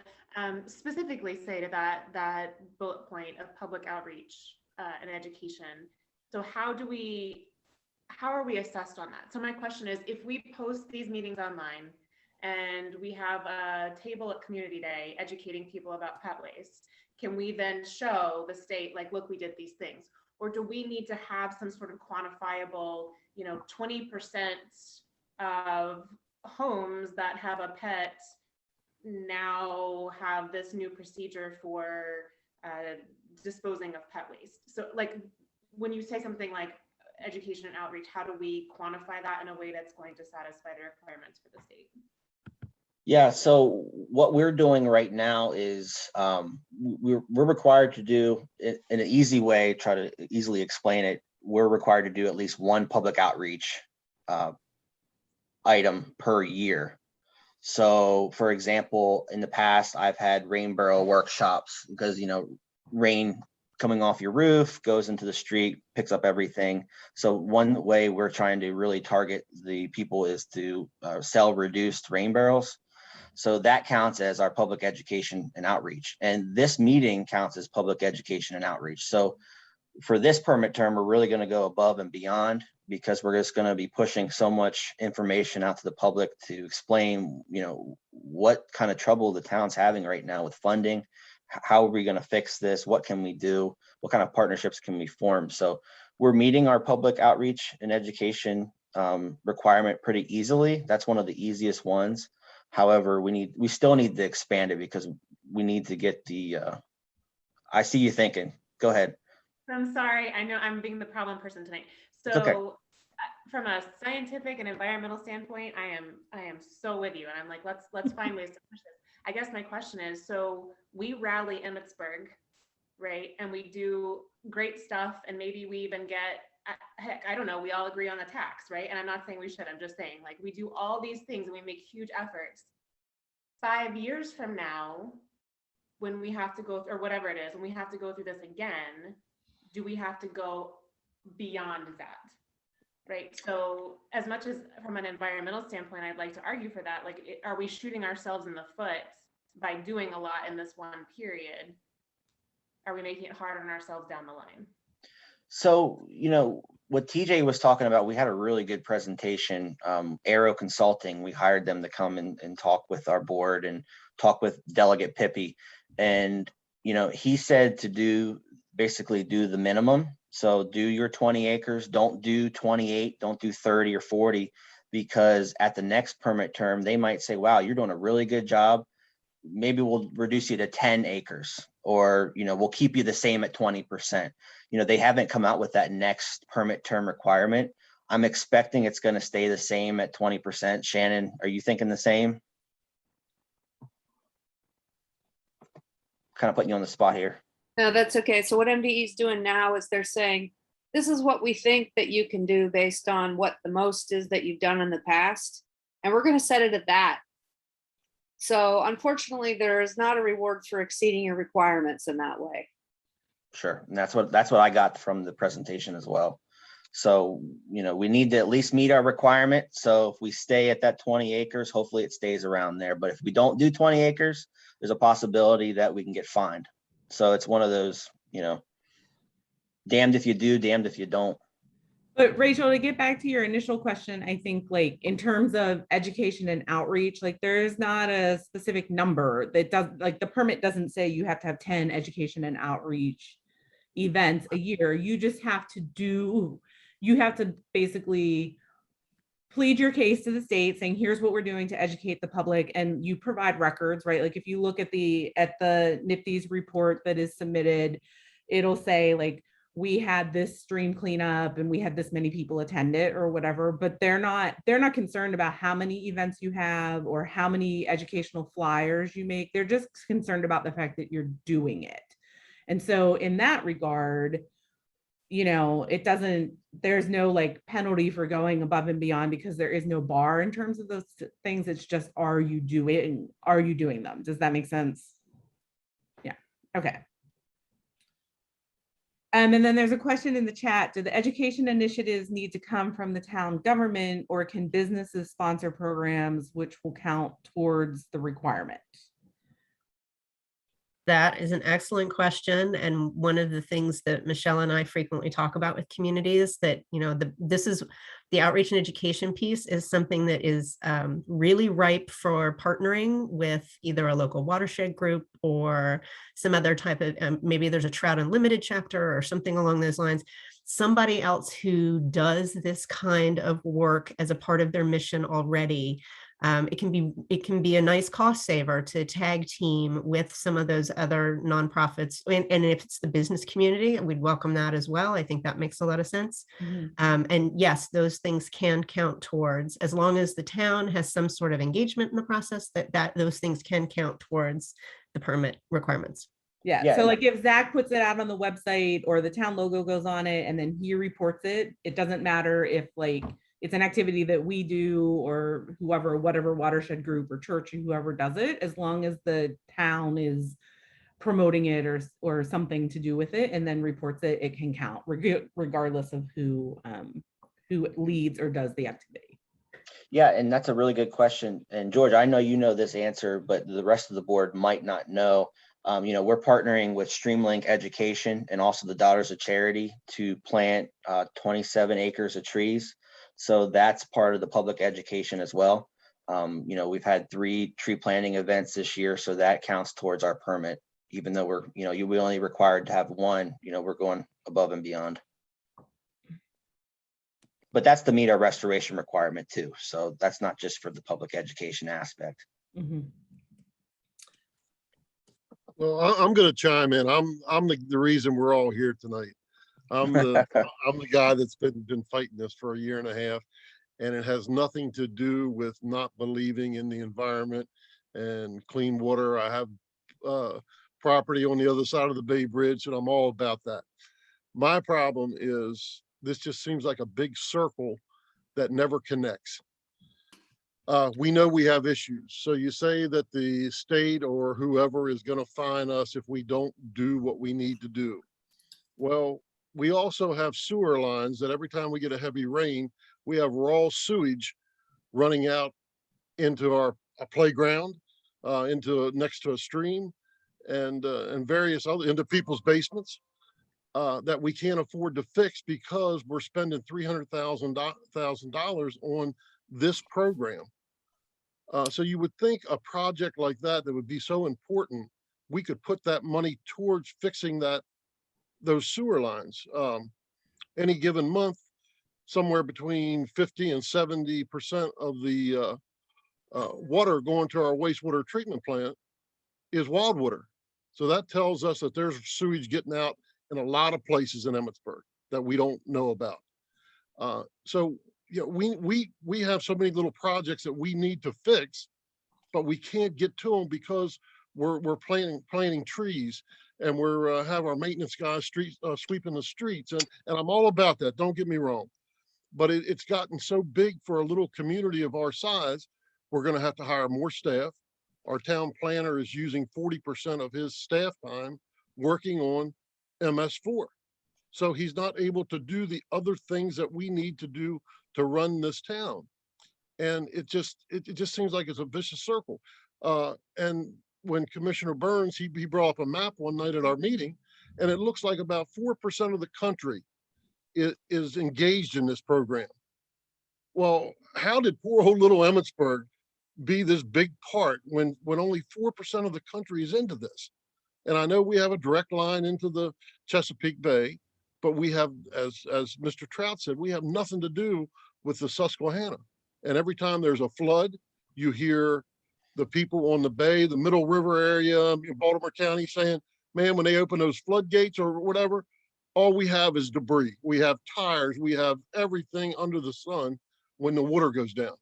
[SPEAKER 8] specifically say to that bullet point of public outreach and education. So how are we assessed on that? So my question is, if we post these meetings online and we have a table at Community Day educating people about pet waste, can we then show the state, like, look, we did these things? Or do we need to have some sort of quantifiable, 20% of homes that have a pet now have this new procedure for disposing of pet waste? So like, when you say something like education and outreach, how do we quantify that in a way that's going to satisfy the requirements for the state?
[SPEAKER 2] Yeah, so what we're doing right now is we're required to do it in an easy way, try to easily explain it. We're required to do at least one public outreach item per year. So for example, in the past, I've had rain barrel workshops because, rain coming off your roof goes into the street, picks up everything. So one way we're trying to really target the people is to sell reduced rain barrels. So that counts as our public education and outreach. And this meeting counts as public education and outreach. So for this permit term, we're really going to go above and beyond, because we're just going to be pushing so much information out to the public to explain, what kind of trouble the town's having right now with funding. How are we going to fix this? What can we do? What kind of partnerships can we form? So we're meeting our public outreach and education requirement pretty easily. That's one of the easiest ones. However, we still need to expand it, because we need to get the, I see you thinking, go ahead.
[SPEAKER 8] I'm sorry, I know I'm being the problem person tonight.
[SPEAKER 2] It's okay.
[SPEAKER 8] So from a scientific and environmental standpoint, I am so with you. And I'm like, let's find ways to push this. I guess my question is, so we rally Emmitsburg, right? And we do great stuff. And maybe we even get, heck, I don't know, we all agree on the tax, right? And I'm not saying we should, I'm just saying, like, we do all these things and we make huge efforts. 5 years from now, when we have to go, or whatever it is, when we have to go through this again, do we have to go beyond that? Right. So as much as from an environmental standpoint, I'd like to argue for that. Like, are we shooting ourselves in the foot by doing a lot in this one period? Are we making it hard on ourselves down the line?
[SPEAKER 2] So, what TJ was talking about, we had a really good presentation. Aero Consulting, we hired them to come and talk with our board and talk with Delegate Pippi. And, he said to basically do the minimum. So do your 20 acres, don't do 28, don't do 30 or 40, because at the next permit term, they might say, wow, you're doing a really good job. Maybe we'll reduce you to 10 acres, or, we'll keep you the same at 20%. They haven't come out with that next permit term requirement. I'm expecting it's going to stay the same at 20%. Shannon, are you thinking the same? Kind of putting you on the spot here.
[SPEAKER 4] No, that's okay. So what MDE is doing now is they're saying, this is what we think that you can do based on what the most is that you've done in the past. And we're going to set it at that. So unfortunately, there is not a reward for exceeding your requirements in that way.
[SPEAKER 2] Sure. And that's what I got from the presentation as well. So, we need to at least meet our requirement. So if we stay at that 20 acres, hopefully it stays around there. But if we don't do 20 acres, there's a possibility that we can get fined. So it's one of those, damned if you do, damned if you don't.
[SPEAKER 1] But Rachel, to get back to your initial question, I think, like, in terms of education and outreach, like, there's not a specific number that does, like, the permit doesn't say you have to have 10 education and outreach events a year. You just have to basically plead your case to the state saying, here's what we're doing to educate the public, and you provide records, right? Like, if you look at the NIPD's report that is submitted, it'll say, like, we had this stream cleanup and we had this many people attend it or whatever, but they're not concerned about how many events you have or how many educational flyers you make. They're just concerned about the fact that you're doing it. And so in that regard, there's no, like, penalty for going above and beyond, because there is no bar in terms of those things. It's just, are you doing them? Does that make sense? Yeah. Okay. And then there's a question in the chat. Do the education initiatives need to come from the town government, or can businesses sponsor programs which will count towards the requirement?
[SPEAKER 3] That is an excellent question. And one of the things that Michelle and I frequently talk about with communities, that, this is the outreach and education piece is something that is really ripe for partnering with either a local watershed group or some other type of, maybe there's a Trout Unlimited chapter or something along those lines. Somebody else who does this kind of work as a part of their mission already. It can be a nice cost saver to tag team with some of those other nonprofits. And if it's the business community, we'd welcome that as well. I think that makes a lot of sense. Mm-hmm. And yes, those things can count towards, as long as the town has some sort of engagement in the process, that those things can count towards the permit requirements.
[SPEAKER 1] Yeah. So, like, if Zach puts it out on the website or the town logo goes on it and then he reports it, it doesn't matter if, like, it's an activity that we do or whatever watershed group or church or whoever does it, as long as the town is promoting it or something to do with it and then reports it, it can count regardless of who leads or does the activity.
[SPEAKER 2] Yeah, and that's a really good question. And George, I know you know this answer, but the rest of the board might not know. We're partnering with Streamlink Education and also the Daughters of Charity to plant 27 acres of trees. So that's part of the public education as well. We've had 3 tree planting events this year, so that counts towards our permit. Even though we only required to have 1, we're going above and beyond. But that's to meet our restoration requirement too. So that's not just for the public education aspect.
[SPEAKER 1] Mm-hmm.
[SPEAKER 9] Well, I'm going to chime in. I'm the reason we're all here tonight. I'm the guy that's been fighting this for a year and a half, and it has nothing to do with not believing in the environment and clean water. I have property on the other side of the Bay Bridge, and I'm all about that. My problem is this just seems like a big circle that never connects. We know we have issues. So you say that the state or whoever is going to fine us if we don't do what we need to do. Well, we also have sewer lines that every time we get a heavy rain, we have raw sewage running out into a playground, next to a stream, and various other into people's basements that we can't afford to fix because we're spending $300,000 on this program. So you would think a project like that would be so important, we could put that money towards fixing those sewer lines. Any given month, somewhere between 50 and 70% of the water going to our wastewater treatment plant is wild water. So that tells us that there's sewage getting out in a lot of places in Emmitsburg that we don't know about. We have so many little projects that we need to fix, but we can't get to them because we're planting trees, and we're have our maintenance guys sweeping the streets, and I'm all about that. Don't get me wrong, but it's gotten so big for a little community of our size. We're going to have to hire more staff. Our town planner is using 40% of his staff time working on MS4. So he's not able to do the other things that we need to do to run this town. And it just seems like it's a vicious circle. And when Commissioner Burns, he brought up a map one night at our meeting, and it looks like about 4% of the country is engaged in this program. Well, how did poor old little Emmitsburg be this big part when only 4% of the country is into this? And I know we have a direct line into the Chesapeake Bay, but we have, as Mr. Trout said, we have nothing to do with the Susquehanna. And every time there's a flood, you hear the people on the bay, the Middle River area, in Baltimore County saying, man, when they open those floodgates or whatever, all we have is debris. We have tires, we have everything under the sun when the water goes down.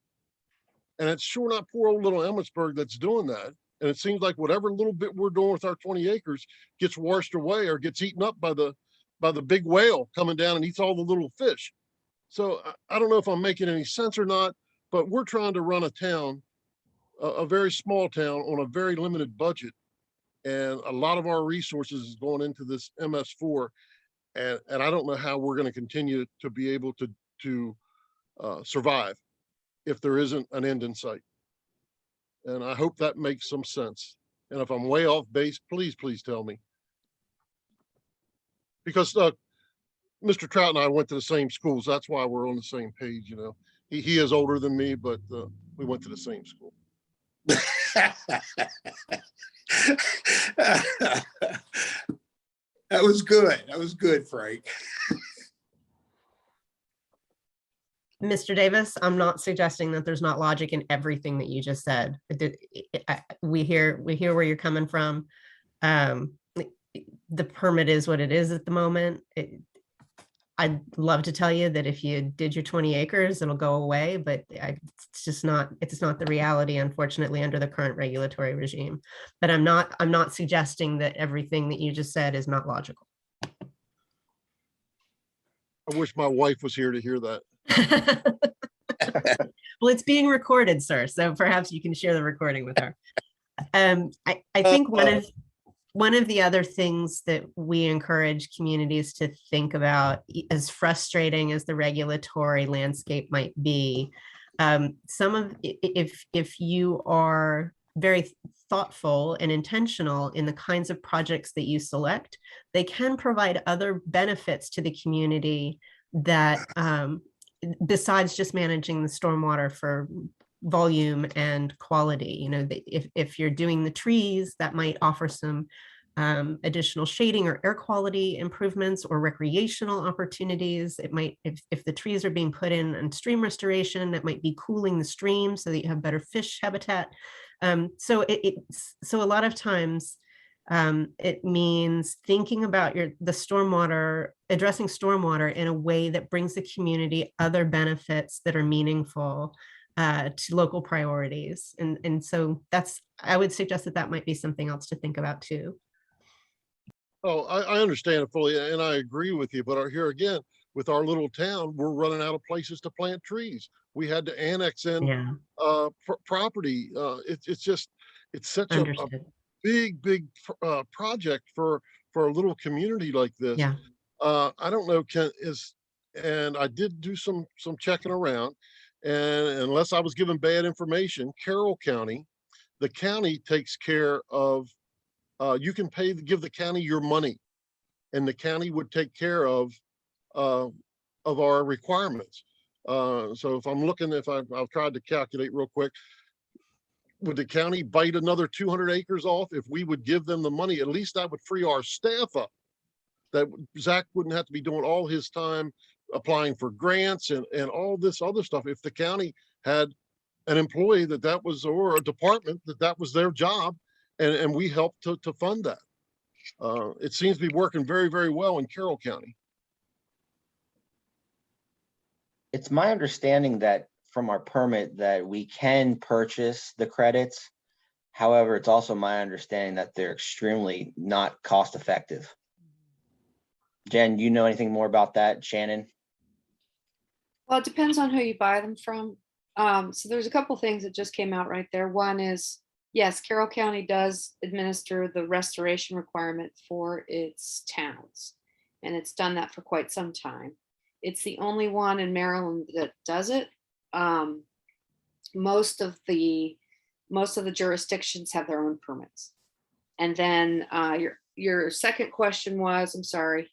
[SPEAKER 9] And it's sure not poor old little Emmitsburg that's doing that. And it seems like whatever little bit we're doing with our 20 acres gets washed away or gets eaten up by the big whale coming down and eats all the little fish. So I don't know if I'm making any sense or not, but we're trying to run a town, a very small town on a very limited budget. And a lot of our resources is going into this MS4. And I don't know how we're going to continue to be able to survive if there isn't an end in sight. And I hope that makes some sense. And if I'm way off base, please tell me. Because Mr. Trout and I went to the same schools. That's why we're on the same page, you know. He is older than me, but we went to the same school.
[SPEAKER 5] That was good. That was good, Frank.
[SPEAKER 3] Mr. Davis, I'm not suggesting that there's not logic in everything that you just said. We hear where you're coming from. The permit is what it is at the moment. I'd love to tell you that if you did your 20 acres, it'll go away, but it's not the reality, unfortunately, under the current regulatory regime. But I'm not suggesting that everything that you just said is not logical.
[SPEAKER 9] I wish my wife was here to hear that.
[SPEAKER 3] Well, it's being recorded, sir, so perhaps you can share the recording with her. I think one of the other things that we encourage communities to think about, as frustrating as the regulatory landscape might be, if you are very thoughtful and intentional in the kinds of projects that you select, they can provide other benefits to the community that besides just managing the stormwater for volume and quality. You know, if you're doing the trees, that might offer some additional shading or air quality improvements or recreational opportunities. It might, if the trees are being put in and stream restoration, that might be cooling the stream so that you have better fish habitat. So a lot of times it means thinking about the stormwater, addressing stormwater in a way that brings the community other benefits that are meaningful to local priorities. And so I would suggest that might be something else to think about too.
[SPEAKER 9] Oh, I understand it fully, and I agree with you, but here again, with our little town, we're running out of places to plant trees. We had to annex in property. It's such a big project for a little community like this.
[SPEAKER 3] Yeah.
[SPEAKER 9] I don't know, and I did do some checking around, and unless I was given bad information, Carroll County, the county takes care of, you can give the county your money, and the county would take care of our requirements. So if I'm looking, I've tried to calculate real quick, would the county bite another 200 acres off if we would give them the money? At least that would free our staff up. That Zach wouldn't have to be doing all his time applying for grants and all this other stuff. If the county had an employee that was, or a department that was their job, and we helped to fund that. It seems to be working very, very well in Carroll County.
[SPEAKER 2] It's my understanding that from our permit that we can purchase the credits. However, it's also my understanding that they're extremely not cost effective. Jen, you know anything more about that? Shannon?
[SPEAKER 4] Well, it depends on who you buy them from. So there's a couple things that just came out right there. One is, yes, Carroll County does administer the restoration requirement for its towns, and it's done that for quite some time. It's the only one in Maryland that does it. Most of the jurisdictions have their own permits. And then your second question was, I'm sorry.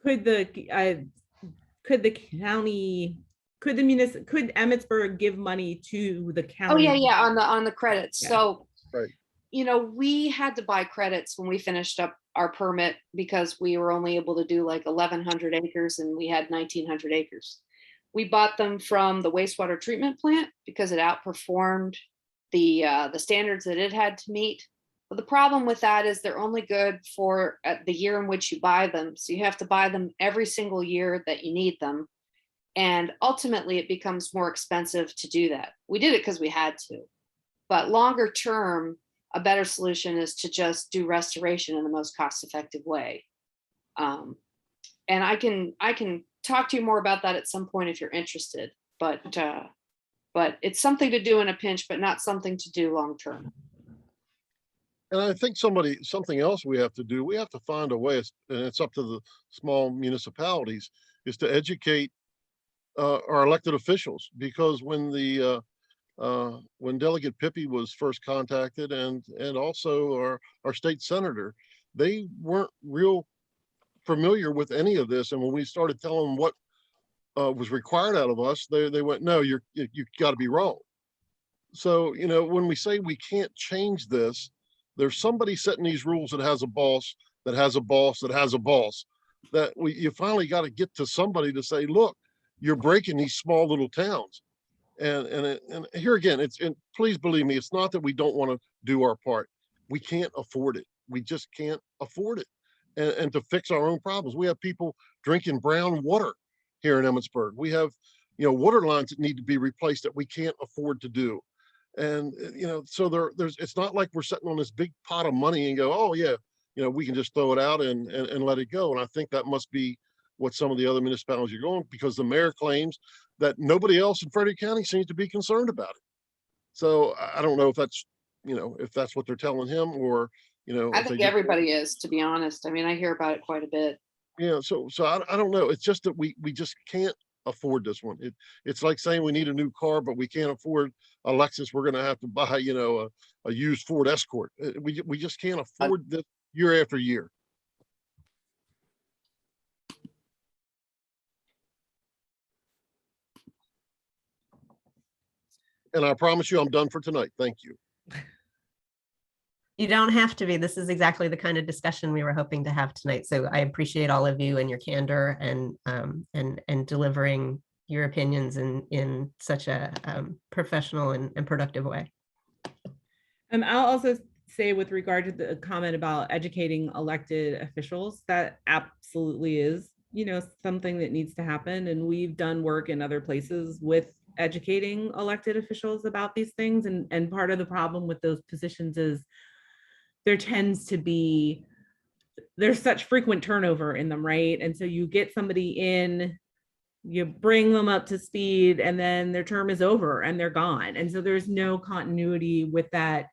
[SPEAKER 1] Could Emmitsburg give money to the county?
[SPEAKER 4] Oh yeah, on the credits.
[SPEAKER 1] Yeah.
[SPEAKER 4] So,
[SPEAKER 9] right.
[SPEAKER 4] You know, we had to buy credits when we finished up our permit because we were only able to do like 1,100 acres and we had 1,900 acres. We bought them from the wastewater treatment plant because it outperformed the standards that it had to meet. But the problem with that is they're only good for the year in which you buy them. So you have to buy them every single year that you need them. And ultimately it becomes more expensive to do that. We did it because we had to, but longer term, a better solution is to just do restoration in the most cost-effective way. And I can talk to you more about that at some point if you're interested, but it's something to do in a pinch, but not something to do long-term.
[SPEAKER 9] And I think something else we have to do, we have to find a way, and it's up to the small municipalities, is to educate our elected officials, because when Delegate Pippy was first contacted and also our state senator, they weren't real familiar with any of this. And when we started telling them what was required out of us, they went, no, you've got to be wrong. So, you know, when we say we can't change this, there's somebody setting these rules that has a boss, that has a boss, that has a boss, that you finally got to get to somebody to say, look, you're breaking these small little towns. And here again, and please believe me, it's not that we don't want to do our part. We can't afford it. We just can't afford it. And to fix our own problems. We have people drinking brown water here in Emmitsburg. We have, water lines that need to be replaced that we can't afford to do. And, so there's, it's not like we're sitting on this big pot of money and go, oh yeah, we can just throw it out and let it go. And I think that must be what some of the other municipalities are going, because the mayor claims that nobody else in Frederick County seems to be concerned about it. So I don't know if that's, if that's what they're telling him, or,
[SPEAKER 4] I think everybody is, to be honest. I mean, I hear about it quite a bit.
[SPEAKER 9] Yeah. So I don't know. It's just that we just can't afford this one. It's like saying we need a new car, but we can't afford a Lexus. We're going to have to buy, you know, a used Ford Escort. We just can't afford this year after year. And I promise you, I'm done for tonight. Thank you.
[SPEAKER 3] You don't have to be. This is exactly the kind of discussion we were hoping to have tonight. So I appreciate all of you and your candor and delivering your opinions in such a professional and productive way.
[SPEAKER 1] I'll also say with regard to the comment about educating elected officials, that absolutely is, you know, something that needs to happen. And we've done work in other places with educating elected officials about these things. And part of the problem with those positions is there tends to be, there's such frequent turnover in them, right? And so you get somebody in, you bring them up to speed, and then their term is over and they're gone. And so there's no continuity with that,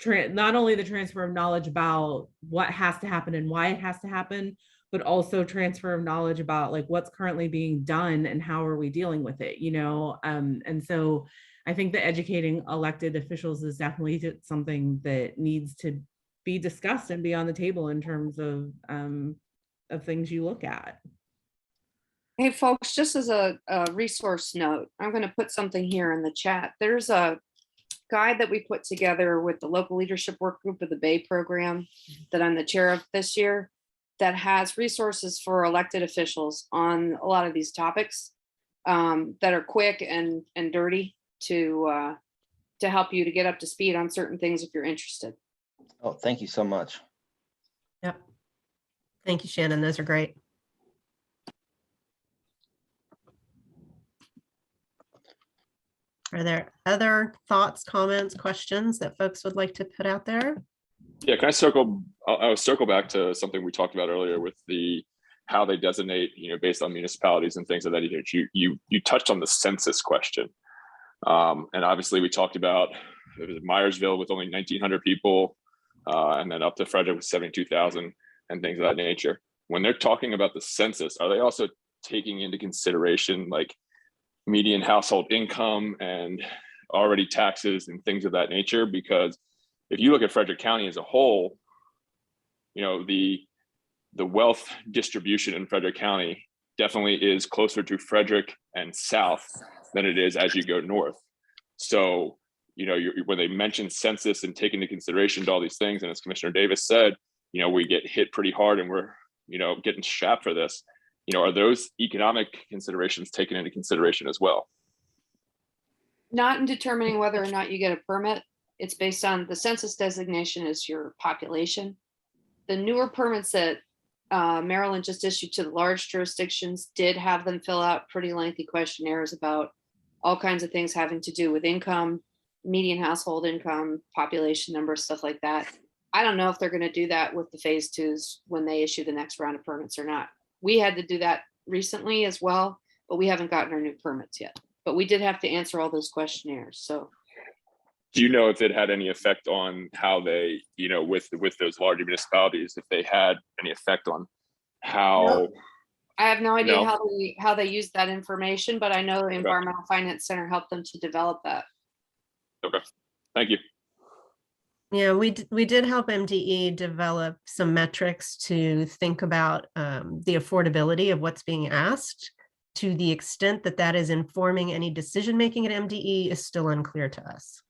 [SPEAKER 1] not only the transfer of knowledge about what has to happen and why it has to happen, but also transfer of knowledge about like what's currently being done and how are we dealing with it, you know? And so I think that educating elected officials is definitely something that needs to be discussed and be on the table in terms of things you look at.
[SPEAKER 4] Hey, folks, just as a resource note, I'm going to put something here in the chat. There's a guide that we put together with the local leadership work group of the Bay program that I'm the chair of this year, that has resources for elected officials on a lot of these topics that are quick and dirty to help you to get up to speed on certain things if you're interested.
[SPEAKER 2] Oh, thank you so much.
[SPEAKER 3] Yep. Thank you, Shannon. Those are great. Are there other thoughts, comments, questions that folks would like to put out there?
[SPEAKER 6] Yeah, can I circle? I'll circle back to something we talked about earlier with the how they designate, you know, based on municipalities and things of that nature. You touched on the census question, and obviously we talked about it was Myersville with only 1,900 people, and then up to Frederick with 72,000 and things of that nature. When they're talking about the census, are they also taking into consideration like median household income and already taxes and things of that nature? Because if you look at Frederick County as a whole, you know, the wealth distribution in Frederick County definitely is closer to Frederick and south than it is as you go north. So, you know, when they mention census and take into consideration all these things, and as Commissioner Davis said, you know, we get hit pretty hard and we're, you know, getting strapped for this. You know, are those economic considerations taken into consideration as well?
[SPEAKER 4] Not in determining whether or not you get a permit. It's based on the census designation as your population. The newer permits that Maryland just issued to the large jurisdictions did have them fill out pretty lengthy questionnaires about all kinds of things having to do with income, median household income, population number, stuff like that. I don't know if they're going to do that with the phase twos when they issue the next round of permits or not. We had to do that recently as well, but we haven't gotten our new permits yet. But we did have to answer all those questionnaires. So,
[SPEAKER 6] do you know if it had any effect on how they, you know, with those larger municipalities, if they had any effect on how?
[SPEAKER 4] No, I have no idea how they use that information, but I know the Environmental Finance Center helped them to develop that.
[SPEAKER 6] Okay, thank you.
[SPEAKER 3] Yeah, we did help MDE develop some metrics to think about the affordability of what's being asked. To the extent that that is informing any decision making at MDE is still unclear to us.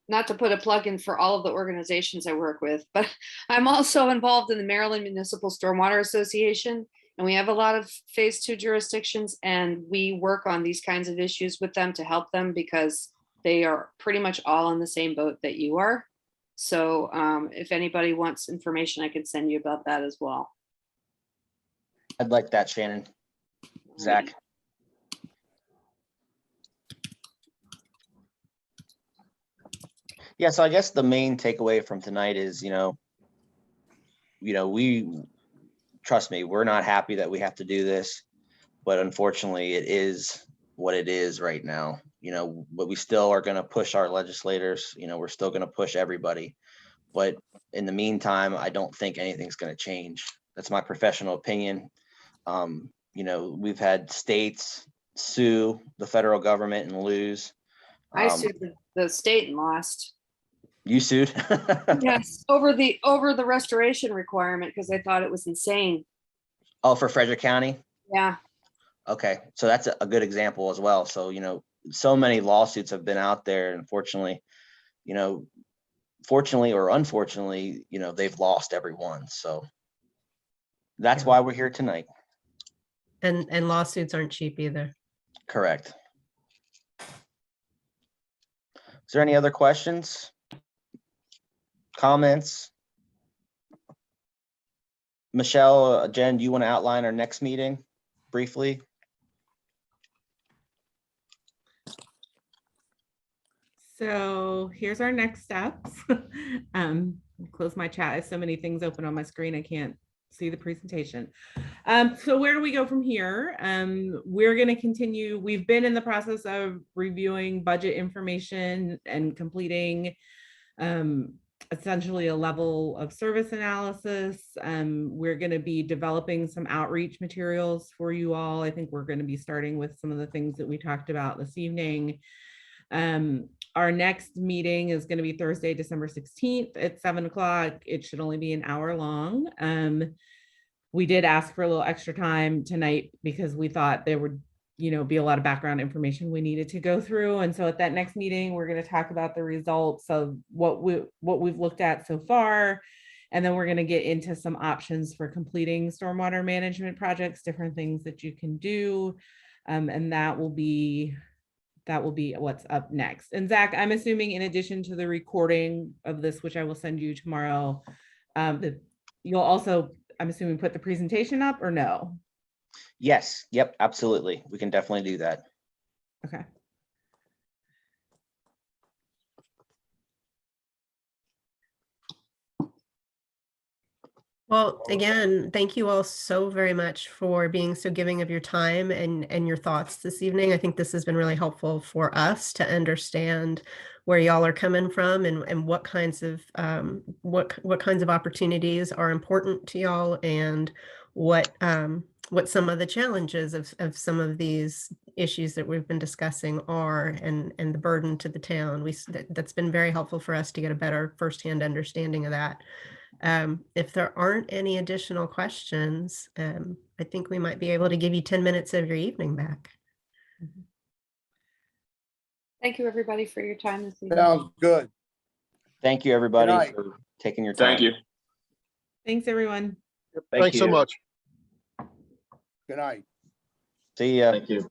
[SPEAKER 4] Not to put a plug in for all of the organizations I work with, but I'm also involved in the Maryland Municipal Stormwater Association. And we have a lot of phase two jurisdictions, and we work on these kinds of issues with them to help them because they are pretty much all in the same boat that you are. So if anybody wants information, I can send you about that as well.
[SPEAKER 2] I'd like that, Shannon. Zach. Yeah, so I guess the main takeaway from tonight is, trust me, we're not happy that we have to do this, but unfortunately it is what it is right now. but we still are going to push our legislators, we're still going to push everybody. But in the meantime, I don't think anything's going to change. That's my professional opinion. We've had states sue the federal government and lose.
[SPEAKER 4] I sued the state and lost.
[SPEAKER 2] You sued?
[SPEAKER 4] Yes, over the restoration requirement because I thought it was insane.
[SPEAKER 2] Oh, for Frederick County?
[SPEAKER 4] Yeah.
[SPEAKER 2] Okay, so that's a good example as well. So, so many lawsuits have been out there, and fortunately or unfortunately, they've lost every one. So that's why we're here tonight.
[SPEAKER 3] And lawsuits aren't cheap either.
[SPEAKER 2] Correct. Is there any other questions? Comments? Michelle, Jen, do you want to outline our next meeting briefly?
[SPEAKER 1] So here's our next steps. Close my chat. I have so many things open on my screen, I can't see the presentation. So where do we go from here? We're going to continue. We've been in the process of reviewing budget information and completing essentially a level of service analysis. We're going to be developing some outreach materials for you all. I think we're going to be starting with some of the things that we talked about this evening. Our next meeting is going to be Thursday, December 16th at 7 o'clock. It should only be an hour long. We did ask for a little extra time tonight because we thought there would, be a lot of background information we needed to go through. And so at that next meeting, we're going to talk about the results of what we've looked at so far. And then we're going to get into some options for completing stormwater management projects, different things that you can do. And that will be what's up next. And Zach, I'm assuming in addition to the recording of this, which I will send you tomorrow, you'll also, I'm assuming, put the presentation up or no?
[SPEAKER 2] Yes. Yep. Absolutely. We can definitely do that.
[SPEAKER 1] Okay.
[SPEAKER 3] Well, again, thank you all so very much for being so giving of your time and your thoughts this evening. I think this has been really helpful for us to understand where y'all are coming from and what kinds of opportunities are important to y'all, and what some of the challenges of some of these issues that we've been discussing are, and the burden to the town. That's been very helpful for us to get a better firsthand understanding of that. If there aren't any additional questions, I think we might be able to give you 10 minutes of your evening back.
[SPEAKER 4] Thank you, everybody, for your time this evening.
[SPEAKER 5] Sounds good.
[SPEAKER 2] Thank you, everybody, for taking your time.
[SPEAKER 6] Thank you.
[SPEAKER 1] Thanks, everyone.
[SPEAKER 9] Thanks so much.
[SPEAKER 5] Good night.
[SPEAKER 2] See ya.
[SPEAKER 6] Thank you.